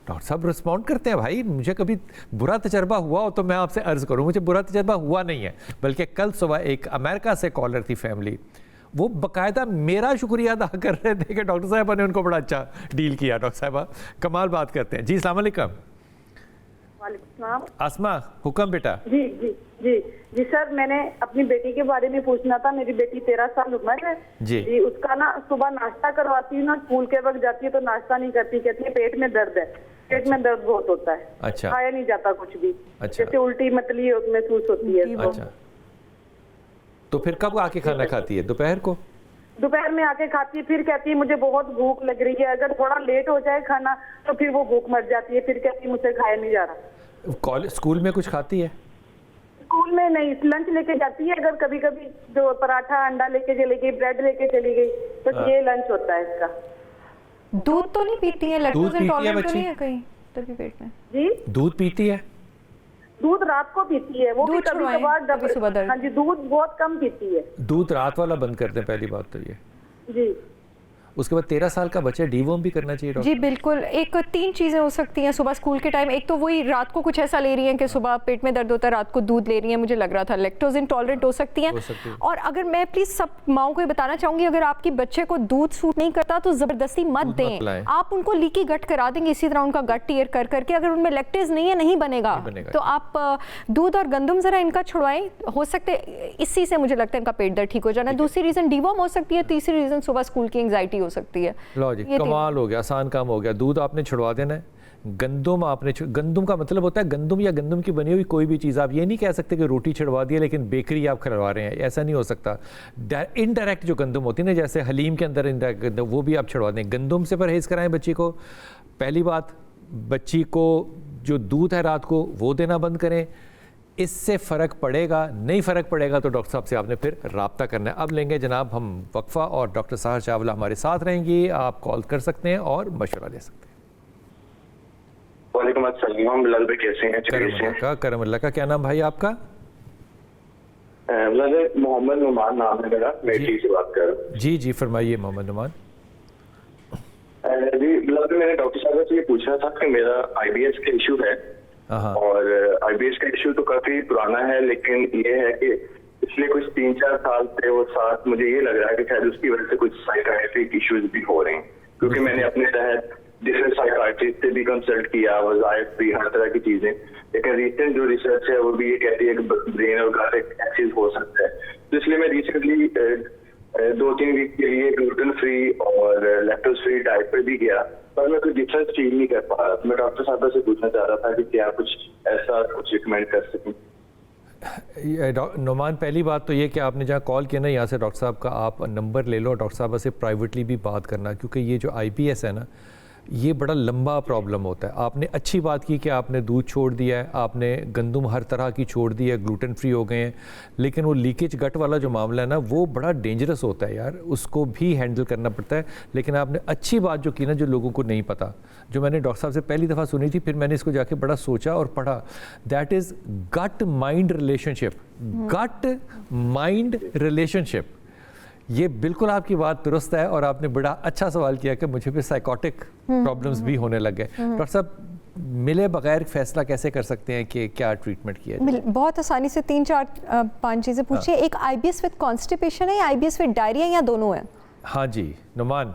Doctor साहब रिस्पॉन्ड करते हैं। भाई मुझे कभी बुरा तजर्बा हुआ हो तो मैं आपसे अर्ज़ करूं, मुझे बुरा तजर्बा हुआ नहीं है। बल्कि कल सुबह एक अमेरिका से कॉलर थी फैमिली, वो बाकायदा मेरा शुक्रिया अदा कर रहे थे कि डॉक्टर साहबा ने उनको बड़ा अच्छा डील किया। डॉक्टर साहबा कमाल बात करते हैं जी। अस्सलाम वालेकुम। वालेकुम। आसमा हुक्म बेटा। जी जी जी जी सर, मैंने अपनी बेटी के बारे में पूछना था। मेरी बेटी 13 साल उम्र है जी। उसका ना सुबह नाश्ता करवाती हूँ ना, स्कूल के वक्त जाती है तो नाश्ता नहीं करती, कहती है पेट में दर्द है, पेट में दर्द बहुत होता है। अच्छा। खाया नहीं जाता कुछ भी। अच्छा। जैसे उल्टी मतली महसूस होती है। अच्छा, तो फिर कब आके खाना खाती है? दोपहर को? दोपहर में आके खाती है, फिर कहती है मुझे बहुत भूख लग रही है। अगर थोड़ा लेट हो जाए खाना तो फिर वो भूख मर जाती है, फिर कहती है मुझसे खाया नहीं जा रहा। कॉलेज स्कूल में कुछ खाती है? स्कूल में नहीं, लंच लेके जाती है। अगर कभी कभी जो पराठा अंडा लेके चली गई, ब्रेड लेके चली गई, तो ये लंच होता है इसका। दूध तो नहीं पीती है? लैक्टोज इंटॉलरेंट तो नहीं है कहीं तभी पेट में? जी दूध पीती है? दूध रात को पीती है, वो भी कभी कभार सुबह। हाँ जी, दूध बहुत कम पीती है। दूध रात वाला बंद कर दें, पहली बात तो ये जी। उसके बाद 13 साल का बच्चा डीवॉर्म भी करना चाहिए डॉक्टर? जी बिल्कुल। एक 3 चीज़ें हो सकती हैं सुबह स्कूल के टाइम। एक तो वही रात को कुछ ऐसा ले रही हैं कि सुबह पेट में दर्द होता है, रात को दूध ले रही हैं, मुझे लग रहा था लैक्टोज इंटॉलरेंट हो सकती हैं। और अगर मैं प्लीज़ सब माओं को ये बताना चाहूँगी, अगर आपके बच्चे को दूध सूट नहीं करता तो ज़बरदस्ती मत दें। आप उनको लीकी गट करा देंगे इसी तरह, उनका गट टीयर कर करके। अगर उनमें लैक्टेज नहीं है, नहीं बनेगा, तो आप दूध और गंदम ज़रा इनका छुड़वाएं। हो सकते इसी से मुझे लगता है इनका पेट दर्द ठीक हो जाना। दूसरी रीज़न डीवॉर्म हो सकती है, तीसरी रीज़न सुबह स्कूल की एंग्जाइटी हो सकती है। जी, कमाल हो गया, आसान काम हो गया। दूध आपने छुड़वा देना है, गंदम आपने गंदम का मतलब होता है गंदम या गंदम की बनी हुई कोई भी चीज़। आप ये नहीं कह सकते कि रोटी छुड़वा दी है लेकिन बेकरी आप खिलवा रहे हैं, ऐसा नहीं हो सकता। इनडायरेक्ट जो गंदम होती है ना, जैसे हलीम के अंदर इनडायरेक्ट गंदम, वो भी आप छुड़वा दें। गंदम से परहेज़ कराएं बच्ची को। पहली बात, बच्ची को जो दूध है रात को वो देना बंद करें। इससे फ़र्क पड़ेगा, नहीं फ़र्क पड़ेगा तो डॉक्टर साहब से आपने फिर रब्ता करना है। अब लेंगे जनाब हम वक्फ़ा, और डॉक्टर सहर चावला हमारे साथ रहेंगी। आप कॉल कर सकते हैं और मशवरा ले सकते हैं। वालेकुम अस्सलाम, बिलाल भाई कैसे हैं? करम अल्लाह का। क्या नाम भाई आपका? मोहम्मद नुमान नाम है मेरा, मैं टी से बात कर रहा हूँ। जी जी फरमाइए मोहम्मद नुमान। जी मैंने डॉक्टर साहब से ये पूछना था कि मेरा आईबीएस का इशू है, और आईबीएस का इशू तो काफी पुराना है, लेकिन ये है कि पिछले कुछ 3-4 साल से वो साथ मुझे ये लग रहा है कि शायद उसकी वजह से कुछ साइकाट्रिक इश्यूज भी हो रहे हैं, क्योंकि मैंने अपने तहत डिफरेंट साइकाट्रिस्ट से भी कंसल्ट किया, वज़ाइफ भी, हर तरह की चीजें, लेकिन रिसेंट जो रिसर्च है वो भी ये कहती है कि ब्रेन और गट एक एक्सिस हो सकता है। तो इसलिए मैं रिसेंटली 2-3 वीक के लिए ग्लूटेन फ्री और लैक्टोज फ्री डाइट पे भी गया, पर मैं कोई डिफरेंस फील नहीं कर पा रहा। मैं डॉक्टर साहब से पूछना चाह रहा था कि क्या कुछ ऐसा कुछ रिकमेंड कर सकें। नुमान, पहली बात तो ये कि आपने जहाँ कॉल किया ना, यहाँ से डॉक्टर साहब का आप नंबर ले लो, डॉक्टर साहब से प्राइवेटली भी बात करना, क्योंकि ये जो आईबीएस है ना, ये बड़ा लंबा प्रॉब्लम होता है। आपने अच्छी बात की कि आपने दूध छोड़ दिया है, आपने गंदम हर तरह की छोड़ दी है, ग्लूटेन फ्री हो गए हैं, लेकिन वो लीकेज गट वाला जो मामला है ना, वो बड़ा डेंजरस होता है यार, उसको भी हैंडल करना पड़ता है। लेकिन आपने अच्छी बात जो की ना, जो लोगों को नहीं पता, जो मैंने डॉक्टर साहब से पहली दफ़ा सुनी थी, फिर मैंने इसको जाके बड़ा सोचा और पढ़ा, that is gut mind relationship. Gut mind relationship, ये बिल्कुल आपकी बात दुरुस्त है, और आपने बड़ा अच्छा सवाल किया कि मुझे फिर साइकोटिक प्रॉब्लम्स भी होने लग गए। डॉक्टर साहब, मिले बगैर फैसला कैसे कर सकते हैं कि क्या ट्रीटमेंट किया जाए? बहुत आसानी से 3-4-5 चीज़ें पूछिए। एक आईबीएस विद कॉन्स्टिपेशन है या आईबीएस विद डायरिया, या दोनों है? हाँ जी नुमान।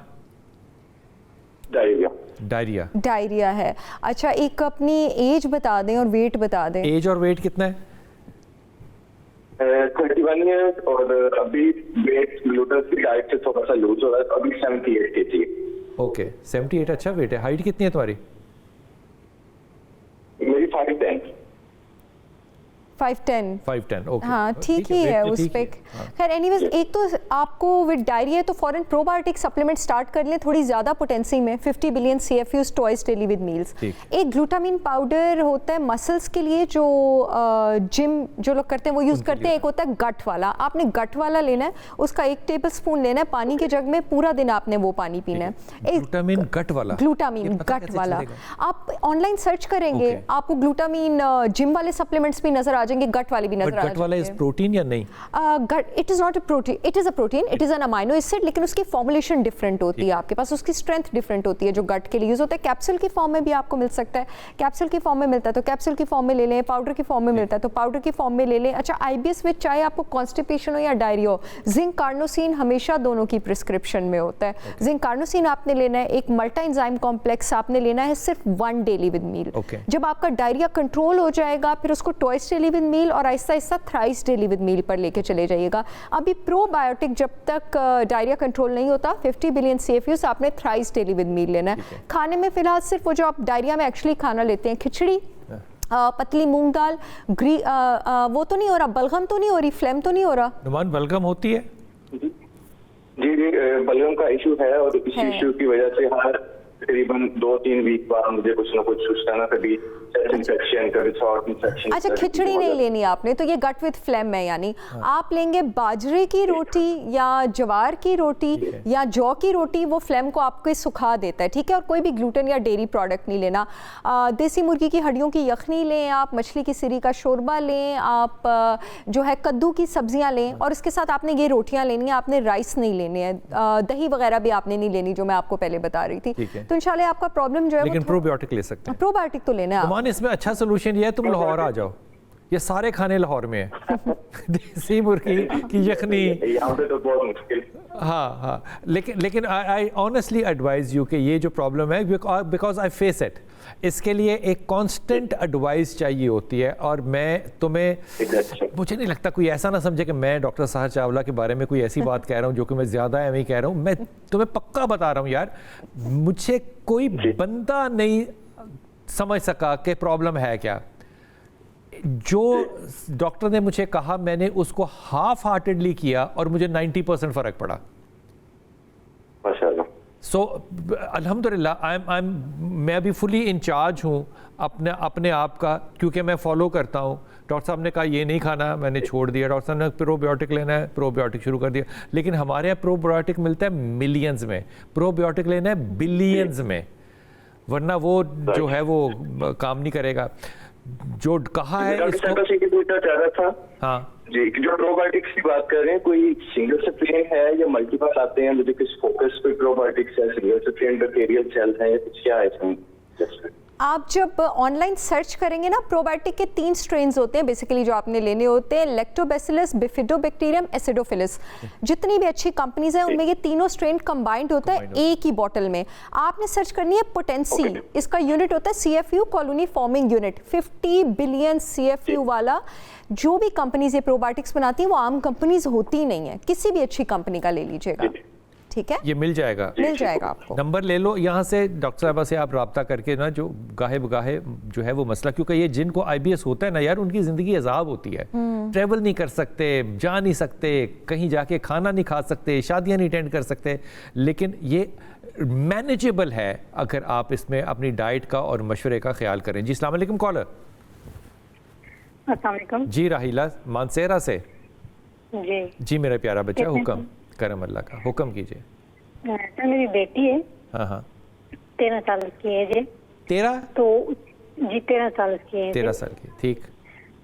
डायरिया डायरिया है। अच्छा, एक अपनी एज बता दें और वेट बता दें। एज और वेट कितना है? 31 ईयर्स, और अभी वेट ग्लूटेन फ्री डाइट से थोड़ा सा लूज हो रहा है, तो अभी 78 kg है। ओके, 78 अच्छा वेट है। हाइट कितनी है तुम्हारी? मेरी 5'10". 5'10". ओके, हाँ ठीक ही है उस पे। खैर एनीवेज, एक तो आपको विद डायरिया है तो फॉरन प्रोबायोटिक सप्लीमेंट स्टार्ट कर लें थोड़ी ज़्यादा पोटेंसी में, 50 billion CFUs twice daily with meals. एक ग्लूटामिन पाउडर होता है मसल्स के लिए, जो जिम जो लोग करते हैं वो यूज़ करते हैं। एक होता है गट वाला, आपने गट वाला लेना है, उसका 1 टेबलस्पून लेना है पानी के जग में, पूरा दिन आपने वो पानी पीना है। ग्लूटामिन गट वाला, ग्लूटामिन गट वाला आप ऑनलाइन सर्च करेंगे, आपको ग्लूटामिन जिम वाले सप्लीमेंट्स भी नजर आ जाएंगे, गट वाले भी नजर आ जाएंगे। गट वाला इज प्रोटीन या नहीं? Got it is not a protein, it is a protein, it is an amino acid, लेकिन उसकी फॉर्मुलेशन डिफरेंट होती है आपके पास, उसकी स्ट्रेंथ डिफरेंट होती है जो गट के लिए यूज होता है। कैप्सूल की फॉर्म में भी आपको मिल सकता है, कैप्सूल की फॉर्म में मिलता है तो कैप्सूल की फॉर्म में ले लें, पाउडर की फॉर्म में मिलता है तो पाउडर की फॉर्म में ले लें। अच्छा, आईबीएस में चाहे आपको कॉन्स्टिपेशन हो या डायरिया हो, जिंक कार्नोसिन हमेशा दोनों की प्रिस्क्रिप्शन में होता है। जिंक कार्नोसिन आपने लेना है, एक मल्टा एंजाइम कॉम्प्लेक्स आपने लेना है सिर्फ 1 डेली विद मील। जब आपका डायरिया कंट्रोल हो जाएगा, फिर उसको ट्वाइस डेली विद मील और Aahista Aahista thrice daily with मील पर लेके चले जाइएगा। अभी प्रोबायोटिक जब तक डायरिया कंट्रोल नहीं होता, 50 बिलियन CFUs आपने थ्राइस डेली विद मील लेना है। खाने में फिलहाल सिर्फ वो जो आप डायरिया में एक्चुअली खाना लेते हैं, खिचड़ी, पतली मूंग दाल, वो तो नहीं हो रहा, बलगम तो नहीं हो रही, फ्लेम तो नहीं हो रहा? नुमान, बलगम होती है? जी बलगम का इशू है, और इस इशू की वजह से हर तकरीबन 2-3 वीक बाद मुझे कुछ ना कुछ सूचना ना, कभी इन्फेक्शन, कभी शॉर्ट इन्फेक्शन। अच्छा, खिचड़ी नहीं लेनी आपने, तो ये गट विद फ्लेम है, यानी आप लेंगे बाजरे की रोटी या ज्वार की रोटी या जौ की रोटी, वो फ्लेम को आपको सुखा देता है, ठीक है। और कोई भी ग्लूटेन या डेयरी प्रोडक्ट नहीं लेना। देसी मुर्गी की हड्डियों की यखनी लें आप, मछली की सिरी का शोरबा लें आप, जो है कद्दू की सब्जियां लें, और इसके साथ आपने ये रोटियां लेनी है, आपने राइस नहीं लेने हैं, दही वगैरह भी आपने नहीं लेनी, जो मैं आपको पहले बता रही थी। तो इंशाल्लाह आपका प्रॉब्लम जो है, लेकिन प्रोबायोटिक ले सकते हैं। प्रोबायोटिक तो लेना है। इसमें अच्छा सोल्यूशन ये है, तुम लाहौर आ जाओ, ये सारे खाने लाहौर में है। देसी मुर्गी की यखनी, यहाँ पे तो बहुत मुश्किल। हाँ, लेकिन आई ऑनेस्टली एडवाइज यू कि ये जो प्रॉब्लम है, बिकॉज आई फेस इट, इसके लिए एक कांस्टेंट एडवाइस चाहिए होती है। और मैं तुम्हें, मुझे नहीं लगता कोई ऐसा ना समझे कि मैं डॉक्टर साहर चावला के बारे में कोई ऐसी बात कह रहा हूँ जो कि मैं ज़्यादा एम ही कह रहा हूँ। मैं तुम्हें पक्का बता रहा हूँ यार, मुझे कोई बंदा नहीं समझ सका कि प्रॉब्लम है क्या। जो डॉक्टर ने मुझे कहा, मैंने उसको हाफ हार्टेडली किया और मुझे 90% फ़र्क पड़ा। माशाल्लाह। सो अल्हम्दुलिल्लाह, मैं अभी फुली इंचार्ज हूँ अपने आप का, क्योंकि मैं फॉलो करता हूँ। डॉक्टर साहब ने कहा ये नहीं खाना, मैंने छोड़ दिया। डॉक्टर साहब ने प्रोबायोटिक लेना है, प्रोबायोटिक शुरू कर दिया। लेकिन हमारे यहाँ प्रोबायोटिक मिलता है मिलियंस में, प्रोबायोटिक लेना है बिलियंस में, वरना वो जो है वो काम नहीं करेगा। जो कहा है डॉक्टर इसको, साहब से ये पूछना चाह रहा था। हाँ जी, जो प्रोबायोटिक्स की बात कर रहे हैं, कोई सिंगल स्ट्रेन है या मल्टीपल आते हैं? मुझे किस फोकस पे प्रोबायोटिक्स है, सिंगल स्ट्रेन बैक्टीरियल सेल है या कुछ क्या है इसमें? आप जब ऑनलाइन सर्च करेंगे ना, प्रोबायोटिक के 3 स्ट्रेन्स होते हैं बेसिकली जो आपने लेने होते हैं, लैक्टोबैसिलस, बिफिडोबैक्टीरियम, एसिडोफिलिस। जितनी भी अच्छी कंपनीज हैं उनमें ये तीनों स्ट्रेन कंबाइंड होता है एक ही बॉटल में। आपने सर्च करनी है पोटेंसी, इसका यूनिट होता है CFU, colony forming unit. 50 billion CFU वाला जो भी कंपनीज ये प्रोबायोटिक्स बनाती हैं वो आम कंपनीज होती ही नहीं है, किसी भी अच्छी कंपनी का ले लीजिएगा, ठीक है? ये मिल जाएगा आपको। नंबर ले लो यहाँ से, डॉक्टर साहबा से आप रब्ता करके ना, जो गाहे बगाहे जो है वो मसला, क्योंकि ये जिनको IBS होता है ना यार, उनकी ज़िंदगी अजाब होती है। ट्रैवल नहीं कर सकते, जा नहीं सकते, कहीं जाके खाना नहीं खा सकते, शादियाँ नहीं अटेंड कर सकते, लेकिन ये मैनेजेबल है अगर आप इसमें अपनी डाइट का और मशवरे का ख्याल करें। जी अस्सलाम वालेकुम कॉलर। अस्सलाम वालेकुम। जी राहिला मानसेरा से। जी मेरा प्यारा बच्चा, हुक्म करम अल्लाह का, हुक्म कीजिए। सर मेरी बेटी है, हाँ 13 साल की एज है। 13? तो जी 13 साल की है। 13 साल की, ठीक।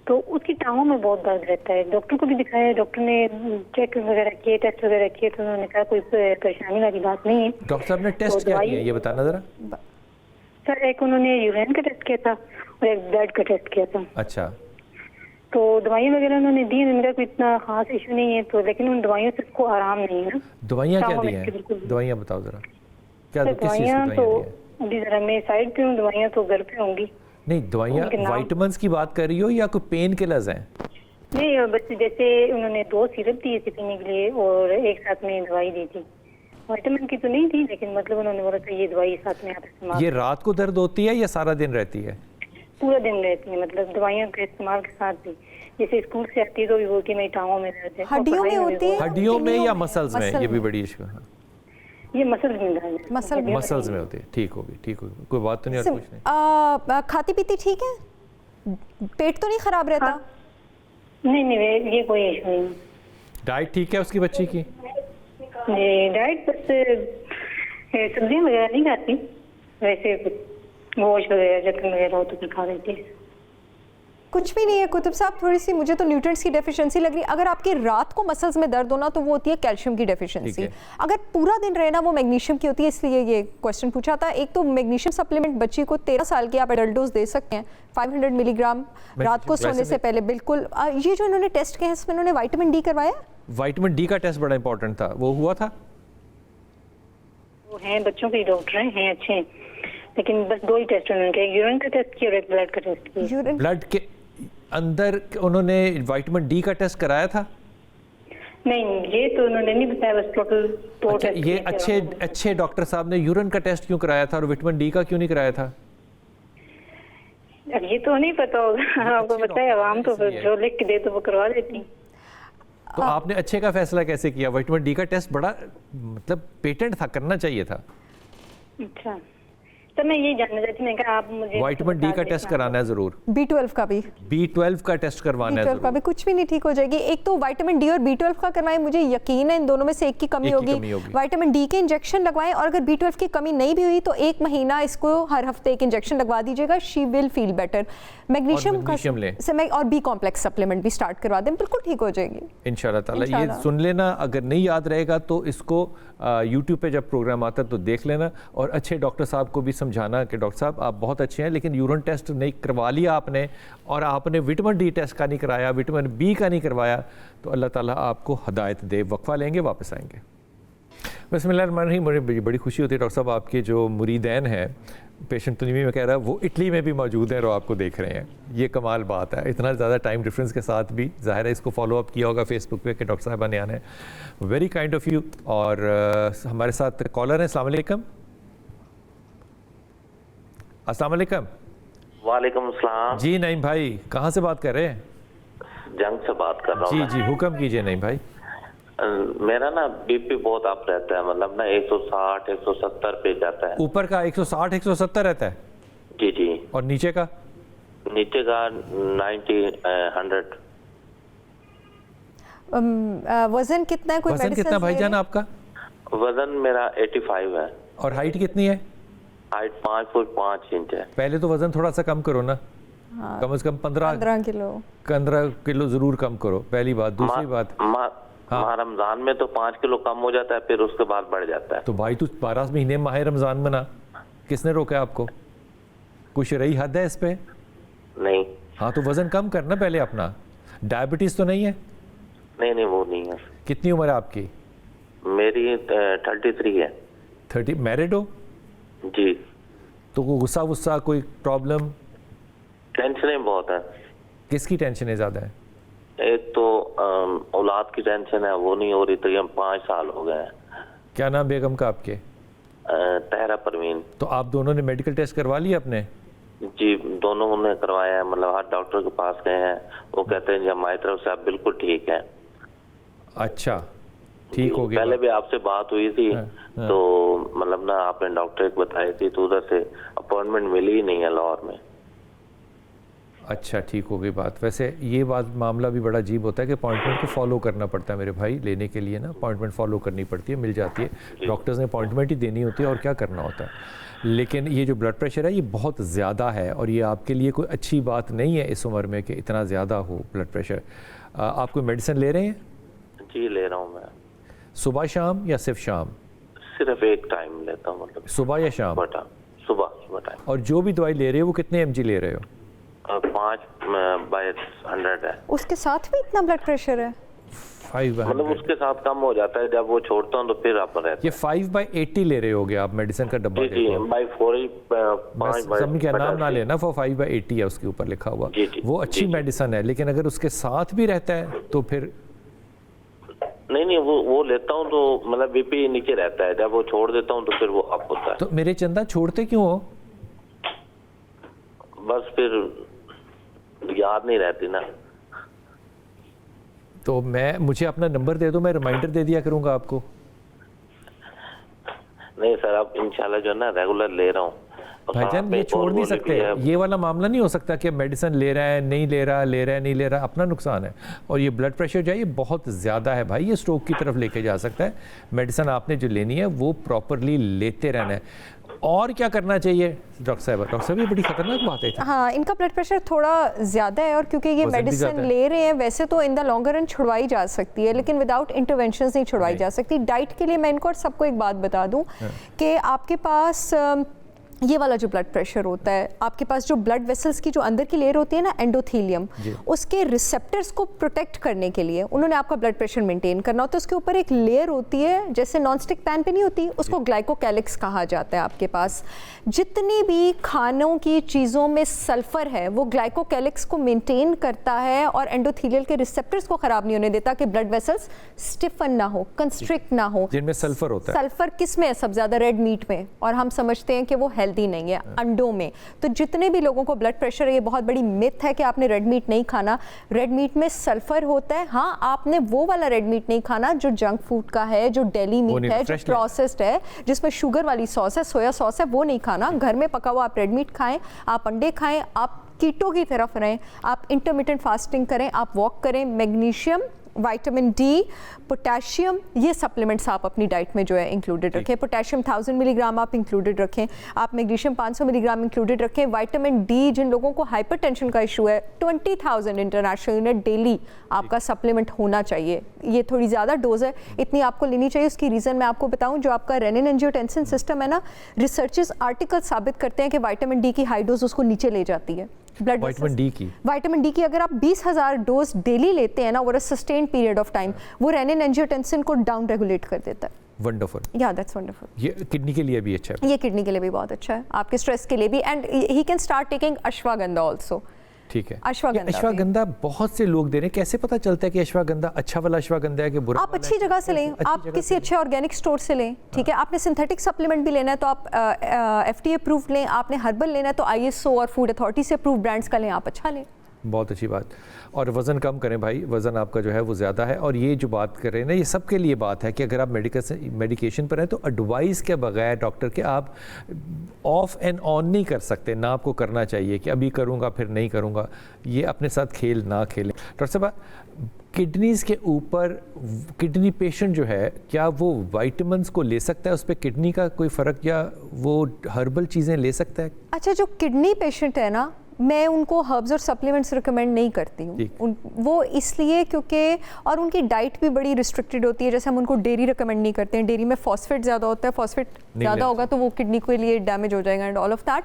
तो उसकी टांगों में बहुत दर्द रहता है, डॉक्टर को भी दिखाया, डॉक्टर ने चेक वगैरह किए, टेस्ट वगैरह किए, तो उन्होंने कहा कोई परेशानी वाली बात नहीं है। डॉक्टर साहब ने टेस्ट क्या किया ये बताना जरा। सर एक उन्होंने यूरिन का टेस्ट किया था और एक ब्लड का टेस्ट किया था। अच्छा, तो दवाइयाँ वगैरह उन्होंने दी, उनका कोई इतना खास इशू नहीं है, तो लेकिन उन दवाइयों से उसको आराम नहीं है ना। दवाइयाँ क्या दी हैं? दवाइयाँ बताओ जरा, क्या किस चीज़ की दवाइयाँ? दवाइयाँ दी हैं? अभी जरा मैं साइड पे हूँ, दवाइयाँ तो घर पे होंगी। नहीं, दवाइयाँ विटामिन्स की बात कर रही हो या कोई पेन किलर्स हैं? नहीं, बस जैसे उन्होंने 2 सिरप दिए थे पीने के लिए और एक साथ में दवाई दी थी। विटामिन की तो नहीं थी, लेकिन मतलब उन्होंने बोला था ये दवाई साथ में आप इस्तेमाल। ये रात को दर्द होती है या सारा दिन रहती है? पूरा दिन रहती है, मतलब दवाइयों के इस्तेमाल के साथ भी। जैसे स्कूल से आती है तो भी बोलती है मेरी टांगों में दर्द है। हड्डियों में होती है? हड्डियों में या मसल्स में? ये भी बड़ी इशू है। ये मसल्स में दर्द है। मसल्स में होती है। ठीक होगी, कोई बात तो नहीं और कुछ नहीं। खाती पीती ठीक है? पेट तो नहीं खराब रहता? हाँ। नहीं ये कोई इशू नहीं। डाइट ठीक है उसकी बच्ची की? जी डाइट बस सब्जियां वगैरह नहीं खाती, वैसे गोश्त वगैरह चिकन वगैरह हो तो फिर खा लेती है। कुछ भी नहीं है कुतुब साहब, थोड़ी सी मुझे तो न्यूट्रिएंट्स की डेफिशिएंसी लग रही है। अगर आपकी रात को मसल्स में दर्द होना तो वो होती है कैल्शियम की डेफिशिएंसी, अगर पूरा दिन रहना वो मैग्नीशियम की होती है, इसलिए ये क्वेश्चन पूछा था। एक तो मैग्नीशियम सप्लीमेंट बच्ची को 13 साल की आप एडल्ट डोज दे सकते हैं, 500 मिलीग्राम रात को सोने से पहले। बिल्कुल। ये जो इन्होंने टेस्ट किया है इसमें इन्होंने विटामिन डी करवाया? विटामिन डी का टेस्ट बड़ा इंपॉर्टेंट था, वो हुआ था? वो हैं बच्चों के डॉक्टर हैं अच्छे, लेकिन बस 2 ही टेस्ट उन्होंने किया, यूरिन का टेस्ट किया और एक ब्लड का टेस्ट किया। ब्लड के अंदर उन्होंने विटामिन डी का टेस्ट कराया था? नहीं, ये तो उन्होंने नहीं बताया, बस टोटल 2 अच्छा, टेस्ट। ये अच्छे डॉक्टर साहब ने यूरिन का टेस्ट क्यों कराया था और विटामिन डी का क्यों नहीं कराया था? अब ये तो नहीं पता होगा, आपको पता है, आवाम तो जो लिख के दे तो वो करवा देती। तो आपने अच्छे का फैसला कैसे किया? विटामिन डी का टेस्ट बड़ा मतलब पेटेंट था, करना चाहिए था। अच्छा, तो मैं ये जानना चाहती हूँ, आप मुझे विटामिन डी का टेस्ट कराना है जरूर। B12 का भी? B12 का टेस्ट करवाना है जरूर। का भी कुछ भी नहीं ठीक हो जाएगी। एक तो विटामिन डी और B12 का करवाएं, मुझे यकीन है इन दोनों में से एक की कमी होगी। विटामिन डी के इंजेक्शन लगवाएं और अगर B12 की कमी नहीं भी हुई तो 1 महीना इसको हर हफ्ते एक इंजेक्शन लगवा दीजिएगा, she will feel better. Magnesium का और B कॉम्प्लेक्स सप्लीमेंट भी स्टार्ट करवा दें, बिल्कुल ठीक हो जाएगी इंशाल्लाह ताला। ये सुन लेना, अगर नहीं याद रहेगा तो इसको यूट्यूब पे जब प्रोग्राम आता है तो देख लेना और अच्छे डॉक्टर साहब को भी समझाना कि डॉक्टर साहब आप बहुत अच्छे हैं, लेकिन यूरिन टेस्ट नहीं करवा लिया आपने और आपने विटामिन डी टेस्ट का नहीं कराया, विटामिन बी का नहीं करवाया, तो अल्लाह ताला आपको हदायत दे। वक्फा लेंगे, वापस आएंगे। बिस्मिल्लाहिर्रहमानिर्रहीम। मुझे बड़ी खुशी होती है डॉक्टर साहब, आपके जो मुरीदैन हैं, पेशेंट तुनीमी में कह रहा है वो इटली में भी मौजूद हैं और आपको देख रहे हैं। ये कमाल बात है, इतना ज़्यादा टाइम डिफरेंस के साथ भी। ज़ाहिर है इसको फॉलो अप किया होगा फेसबुक पे कि डॉक्टर साहब ने आना है। Very kind of you. और हमारे साथ कॉलर हैं। अस्सलाम वालेकुम। अस्सलाम वालेकुम। वालेकुम अस्सलाम। जी नईम भाई, कहाँ से बात कर रहे हैं? जंग से बात कर रहा हूँ। जी हुक्म कीजिए नईम भाई। मेरा ना बीपी बहुत अप रहता है, मतलब ना 160 170 पे जाता है। ऊपर का 160 170 रहता है? जी। और नीचे का? नीचे का 90 100। वजन कितना है? कोई वजन कितना भाईजान आपका? वजन मेरा 85 है। और हाइट कितनी है? हाइट 5 फुट 5 इंच है। पहले तो वजन थोड़ा सा कम करो ना। कम से कम 15 किलो ज़रूर कम करो, पहली बात। दूसरी बात, हाँ, रमज़ान में तो 5 किलो कम हो जाता है, फिर उसके बाद बढ़ जाता है। तो भाई तू 12 महीने माह रमज़ान बना, किसने रोका आपको? कुछ शरई हद है इस पे? नहीं। हाँ तो वज़न कम करना पहले अपना। डायबिटीज़ तो नहीं है? नहीं वो नहीं है। कितनी उम्र है आपकी? मेरी 33 है। 30? मैरिड हो? जी। तो कोई गुस्सा कोई प्रॉब्लम? टेंशनें बहुत है। किसकी टेंशनें ज़्यादा है? एक तो औलाद की टेंशन है, वो नहीं हो रही, तकरीबन 5 साल हो गए हैं। क्या नाम बेगम का आपके? तहरा परवीन। तो आप दोनों ने मेडिकल टेस्ट करवा लिया अपने? जी, दोनों ने करवाया है, मतलब हर डॉक्टर के पास गए हैं, वो कहते हैं जी हमारी तरफ से आप बिल्कुल ठीक है। अच्छा, ठीक हो गया। पहले भी आपसे बात हुई थी, तो मतलब ना आपने डॉक्टर को बताई थी, तो उधर से अपॉइंटमेंट मिली ही नहीं है लाहौर में। अच्छा, ठीक हो गई बात। वैसे ये बात मामला भी बड़ा अजीब होता है कि अपॉइंटमेंट को फॉलो करना पड़ता है मेरे भाई। लेने के लिए ना अपॉइंटमेंट फॉलो करनी पड़ती है, मिल जाती है, डॉक्टर्स ने अपॉइंटमेंट ही देनी होती है और क्या करना होता है। लेकिन ये जो ब्लड प्रेशर है ये बहुत ज़्यादा है और ये आपके लिए कोई अच्छी बात नहीं है इस उम्र में कि इतना ज़्यादा हो ब्लड प्रेशर। आप कोई मेडिसिन ले रहे हैं? जी ले रहा हूँ मैं। सुबह शाम या सिर्फ शाम? सिर्फ एक टाइम लेता हूँ, मतलब सुबह या शाम? सुबह टाइम। और जो भी दवाई ले रहे हो वो कितने mg ले रहे हो? 5/100 है। उसके साथ भी इतना ब्लड प्रेशर है? 5/100 मतलब उसके साथ कम हो जाता है, जब वो छोड़ता हूँ तो फिर आप रहता है। ये 5/80 ले रहे होगे आप मेडिसिन का डब्बा? जी 5/4 क्या नाम ना लेना, वो 5/80 है उसके ऊपर लिखा हुआ। वो अच्छी मेडिसिन है, लेकिन अगर उसके साथ भी रहता है तो फिर नहीं वो लेता हूँ तो मतलब बीपी नीचे रहता है, जब वो छोड़ देता हूँ तो फिर वो अप होता है। तो मेरे चंदा छोड़ते क्यों हो? बस फिर याद नहीं रहती ना। तो मुझे अपना नंबर दे दो, मैं रिमाइंडर दे दिया करूंगा आपको। नहीं सर, अब इंशाल्लाह जो है ना रेगुलर ले रहा हूँ भाईजान। ये छोड़ नहीं सकते, ये वाला मामला नहीं हो सकता कि मेडिसिन ले रहा है नहीं ले रहा, ले रहा है नहीं ले रहा, अपना नुकसान है। और ये ब्लड प्रेशर जो है ये बहुत ज़्यादा है भाई, ये स्ट्रोक की तरफ लेके जा सकता है। मेडिसिन आपने जो लेनी है वो प्रॉपरली लेते रहना है। और क्या करना चाहिए डॉक्टर साहब? ये बड़ी खतरनाक बात है। हाँ, इनका ब्लड प्रेशर थोड़ा ज़्यादा है और क्योंकि ये मेडिसिन ले रहे हैं, वैसे तो इन द लॉन्गर रन छुड़वाई जा सकती है, लेकिन विदाउट इंटरवेंशंस नहीं छुड़वाई जा सकती। डाइट के लिए मैं इनको और सबको एक बात बता दूं कि आपके पास ये वाला जो ब्लड प्रेशर होता है, आपके पास जो ब्लड वेसल्स की जो अंदर की लेयर होती है ना, एंडोथेलियम, उसके रिसेप्टर्स को प्रोटेक्ट करने के लिए उन्होंने आपका ब्लड प्रेशर मेंटेन करना होता है। उसके ऊपर एक लेयर होती है, जैसे नॉन स्टिक पैन पे नहीं होती, उसको ग्लाइकोकैलिक्स कहा जाता है। आपके पास जितनी भी खानों की चीज़ों में सल्फर है वो ग्लाइकोकैलिक्स को मेंटेन करता है और एंडोथेलियल के रिसेप्टर्स को ख़राब नहीं होने देता कि ब्लड वेसल्स स्टिफन ना हो, कंस्ट्रिक्ट ना हो। जिनमें सल्फर होता है। सल्फर किस में है? सब ज़्यादा रेड मीट में, और हम समझते हैं कि वो हेल्दी नहीं है, अंडों में। तो जितने भी लोगों को ब्लड प्रेशर है, ये बहुत बड़ी मिथ है कि आपने रेड मीट नहीं खाना। रेड मीट में सल्फर होता है। हाँ, आपने वो वाला रेड मीट नहीं खाना जो जंक फूड का है, जो डेली मीट है, जो प्रोसेस्ड है, जिसमें शुगर वाली सॉस है, सोया सॉस है, वो नहीं खाना। घर में पका हुआ आप रेड मीट खाएं, आप अंडे खाएं, आप कीटो की तरफ रहें, आप इंटरमिटेंट फास्टिंग करें, आप वॉक करें, मैग्नीशियम, विटामिन डी, पोटेशियम, ये सप्लीमेंट्स आप अपनी डाइट में जो है इंक्लूडेड रखें। पोटेशियम 1000 मिलीग्राम आप इंक्लूडेड रखें, आप मैग्नीशियम 500 मिलीग्राम इंक्लूडेड रखें। विटामिन डी, जिन लोगों को हाइपरटेंशन का इशू है, 20,000 इंटरनेशनल यूनिट डेली आपका सप्लीमेंट होना चाहिए। ये थोड़ी ज़्यादा डोज है, इतनी आपको लेनी चाहिए। उसकी रीज़न मैं आपको बताऊँ, जो आपका रेनिन एंजियोटेंसिन सिस्टम है ना, रिसर्चेस आर्टिकल साबित करते हैं कि विटामिन डी की हाई डोज उसको नीचे ले जाती है। ब्लड विटामिन डी की अगर आप 20,000 डोज डेली लेते हैं ना over a sustained period of time, वो रेनिन एंजियोटेंसिन को डाउन रेगुलेट कर देता है। वंडरफुल। या दैट्स वंडरफुल। ये किडनी के लिए भी अच्छा है। ये किडनी के लिए भी बहुत अच्छा है, आपके स्ट्रेस के लिए भी। And he can start taking ashwagandha also. ठीक है। अश्वगंधा बहुत से लोग दे रहे हैं, कैसे पता चलता है कि अश्वगंधा अच्छा वाला अश्वगंधा है कि बुरा? आप अच्छी जगह से लें, आप किसी अच्छे ऑर्गेनिक स्टोर से लें, ठीक है। आपने सिंथेटिक सप्लीमेंट भी लेना है तो आप FDA अप्रूव्ड लें, आपने हर्बल लेना है तो ISO और फूड अथॉरिटी से अप्रूव्ड ब्रांड्स का लें, आप अच्छा लें। बहुत अच्छी बात। और वज़न कम करें भाई, वज़न आपका जो है वो ज़्यादा है। और ये जो बात कर रहे हैं ना, ये सबके लिए बात है कि अगर आप मेडिकेशन पर हैं तो एडवाइस के बगैर डॉक्टर के आप ऑफ एंड ऑन नहीं कर सकते। ना आपको करना चाहिए कि अभी करूँगा फिर नहीं करूँगा, ये अपने साथ खेल ना खेलें। डॉक्टर साहब, किडनीज़ के ऊपर किडनी पेशेंट जो है, क्या वो वाइटामिन्स को ले सकता है? उस पर किडनी का कोई फ़र्क, या वो हर्बल चीज़ें ले सकता है? अच्छा, जो किडनी पेशेंट है ना, मैं उनको हर्ब्स और सप्लीमेंट्स रिकमेंड नहीं करती हूँ। वो इसलिए क्योंकि और उनकी डाइट भी बड़ी रिस्ट्रिक्टेड होती है। जैसे हम उनको डेयरी रिकमेंड नहीं करते हैं, डेयरी में फॉस्फेट ज़्यादा होता है, फॉस्फेट ज़्यादा होगा तो वो किडनी के लिए डैमेज हो जाएगा एंड ऑल ऑफ दैट।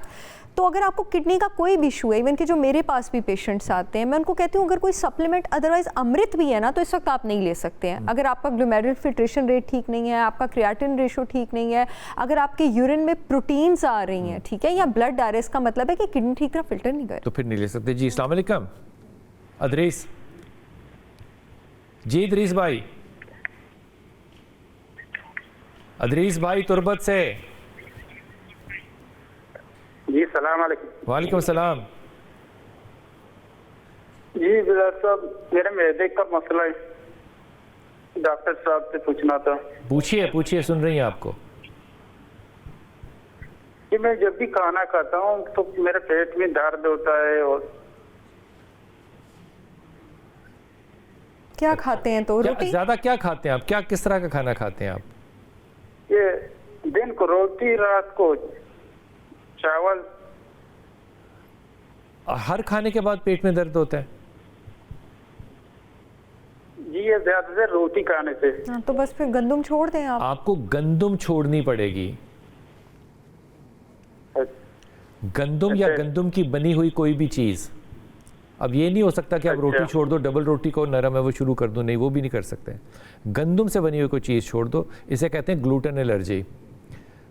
तो अगर आपको किडनी का कोई भी इशू है, इवन कि जो मेरे पास भी पेशेंट्स आते हैं, मैं उनको कहती हूँ अगर कोई सप्लीमेंट अदरवाइज अमृत भी है ना तो इस वक्त आप नहीं ले सकते हैं। अगर आपका ग्लोमेरुलर फिल्ट्रेशन रेट ठीक नहीं है, आपका क्रिएटिन रेशो ठीक नहीं है, अगर आपके यूरिन में प्रोटीन्स आ रही हैं, ठीक है, या ब्लड आ रहा है, इसका मतलब है कि किडनी ठीक तरह फिल्टर नहीं कर, तो फिर नहीं ले सकते। जी अस्सलाम वालेकुम अदरीस जी, इदरीस भाई, अदरीस भाई तुरबत से जी, सलाम अलैकुम। वालेकुम सलाम। जी बिलाल साहब, मेरे मैदे का मसला है, डॉक्टर साहब से पूछना था। पूछिए पूछिए, सुन रही हैं आपको। कि मैं जब भी खाना खाता हूँ तो मेरे पेट में दर्द होता है। और क्या खाते हैं तो रोटी ज्यादा क्या खाते हैं आप, क्या किस तरह का खाना खाते हैं आप? ये दिन को रोटी, रात को चावल। हर खाने के बाद पेट में दर्द होता है? जी, ये ज्यादातर रोटी खाने से। हाँ, तो बस फिर गंदुम छोड़ दें आप। आपको गंदुम छोड़नी पड़ेगी। गंदुम या गंदुम की बनी हुई कोई भी चीज़। अब ये नहीं हो सकता कि आप रोटी छोड़ दो, डबल रोटी को नरम है वो शुरू कर दो, नहीं वो भी नहीं कर सकते। गंदुम से बनी हुई कोई चीज़ छोड़ दो, इसे कहते हैं ग्लूटेन एलर्जी।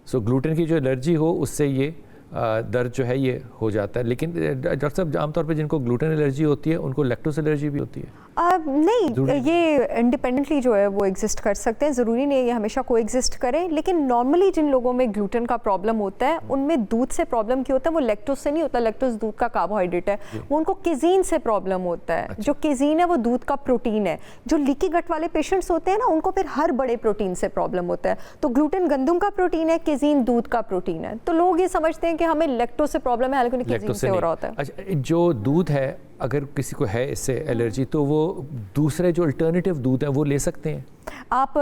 सो ग्लूटेन की जो एलर्जी हो उससे ये दर्द जो है ये हो जाता है। लेकिन डॉक्टर साहब आमतौर पे जिनको ग्लूटेन एलर्जी होती है उनको लैक्टोस एलर्जी भी होती है? नहीं, ये इंडिपेंडेंटली जो है वो एग्जिस्ट कर सकते हैं, ज़रूरी नहीं है ये हमेशा को एग्जिस्ट करें। लेकिन नॉर्मली जिन लोगों में ग्लूटेन का प्रॉब्लम होता है उनमें दूध से प्रॉब्लम क्यों होता है? वो लैक्टोस से नहीं होता, लैक्टोस दूध का कार्बोहाइड्रेट है, वो उनको केजीन से प्रॉब्लम होता है। अच्छा। जो केजीन है वो दूध का प्रोटीन है। जो लीकी गट वाले पेशेंट्स होते हैं ना उनको फिर हर बड़े प्रोटीन से प्रॉब्लम होता है। तो ग्लूटेन गंदुम का प्रोटीन है, केजीन दूध का प्रोटीन है। तो लोग ये समझते हैं कि हमें लैक्टोस से प्रॉब्लम है, हालांकि केजीन से हो रहा होता है। अच्छा, जो दूध है अगर किसी को है इससे एलर्जी तो वो दूसरे जो अल्टरनेटिव दूध है वो ले सकते हैं? आप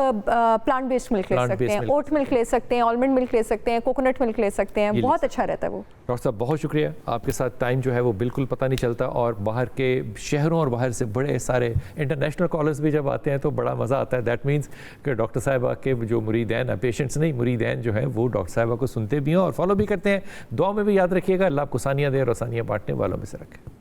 प्लांट बेस्ड मिल्क ले सकते हैं, ओट मिल्क ले सकते हैं, आलमंड मिल्क ले सकते हैं, कोकोनट मिल्क ले सकते हैं, बहुत अच्छा रहता है वो। डॉक्टर साहब बहुत शुक्रिया, आपके साथ टाइम जो है वो बिल्कुल पता नहीं चलता। और बाहर के शहरों और बाहर से बड़े सारे इंटरनेशनल कॉलर्स भी जब आते हैं तो बड़ा मज़ा आता है। दैट मीन्स कि डॉक्टर साहिबा के जो मुरीदैन है, पेशेंट्स नहीं मुरीदैन जो है वो डॉक्टर साहिबा को सुनते भी हैं और फॉलो भी करते हैं। दुआ में भी याद रखिएगा, अल्लाह आपको सानिया दे और सानिया बांटने वालों में से रखे।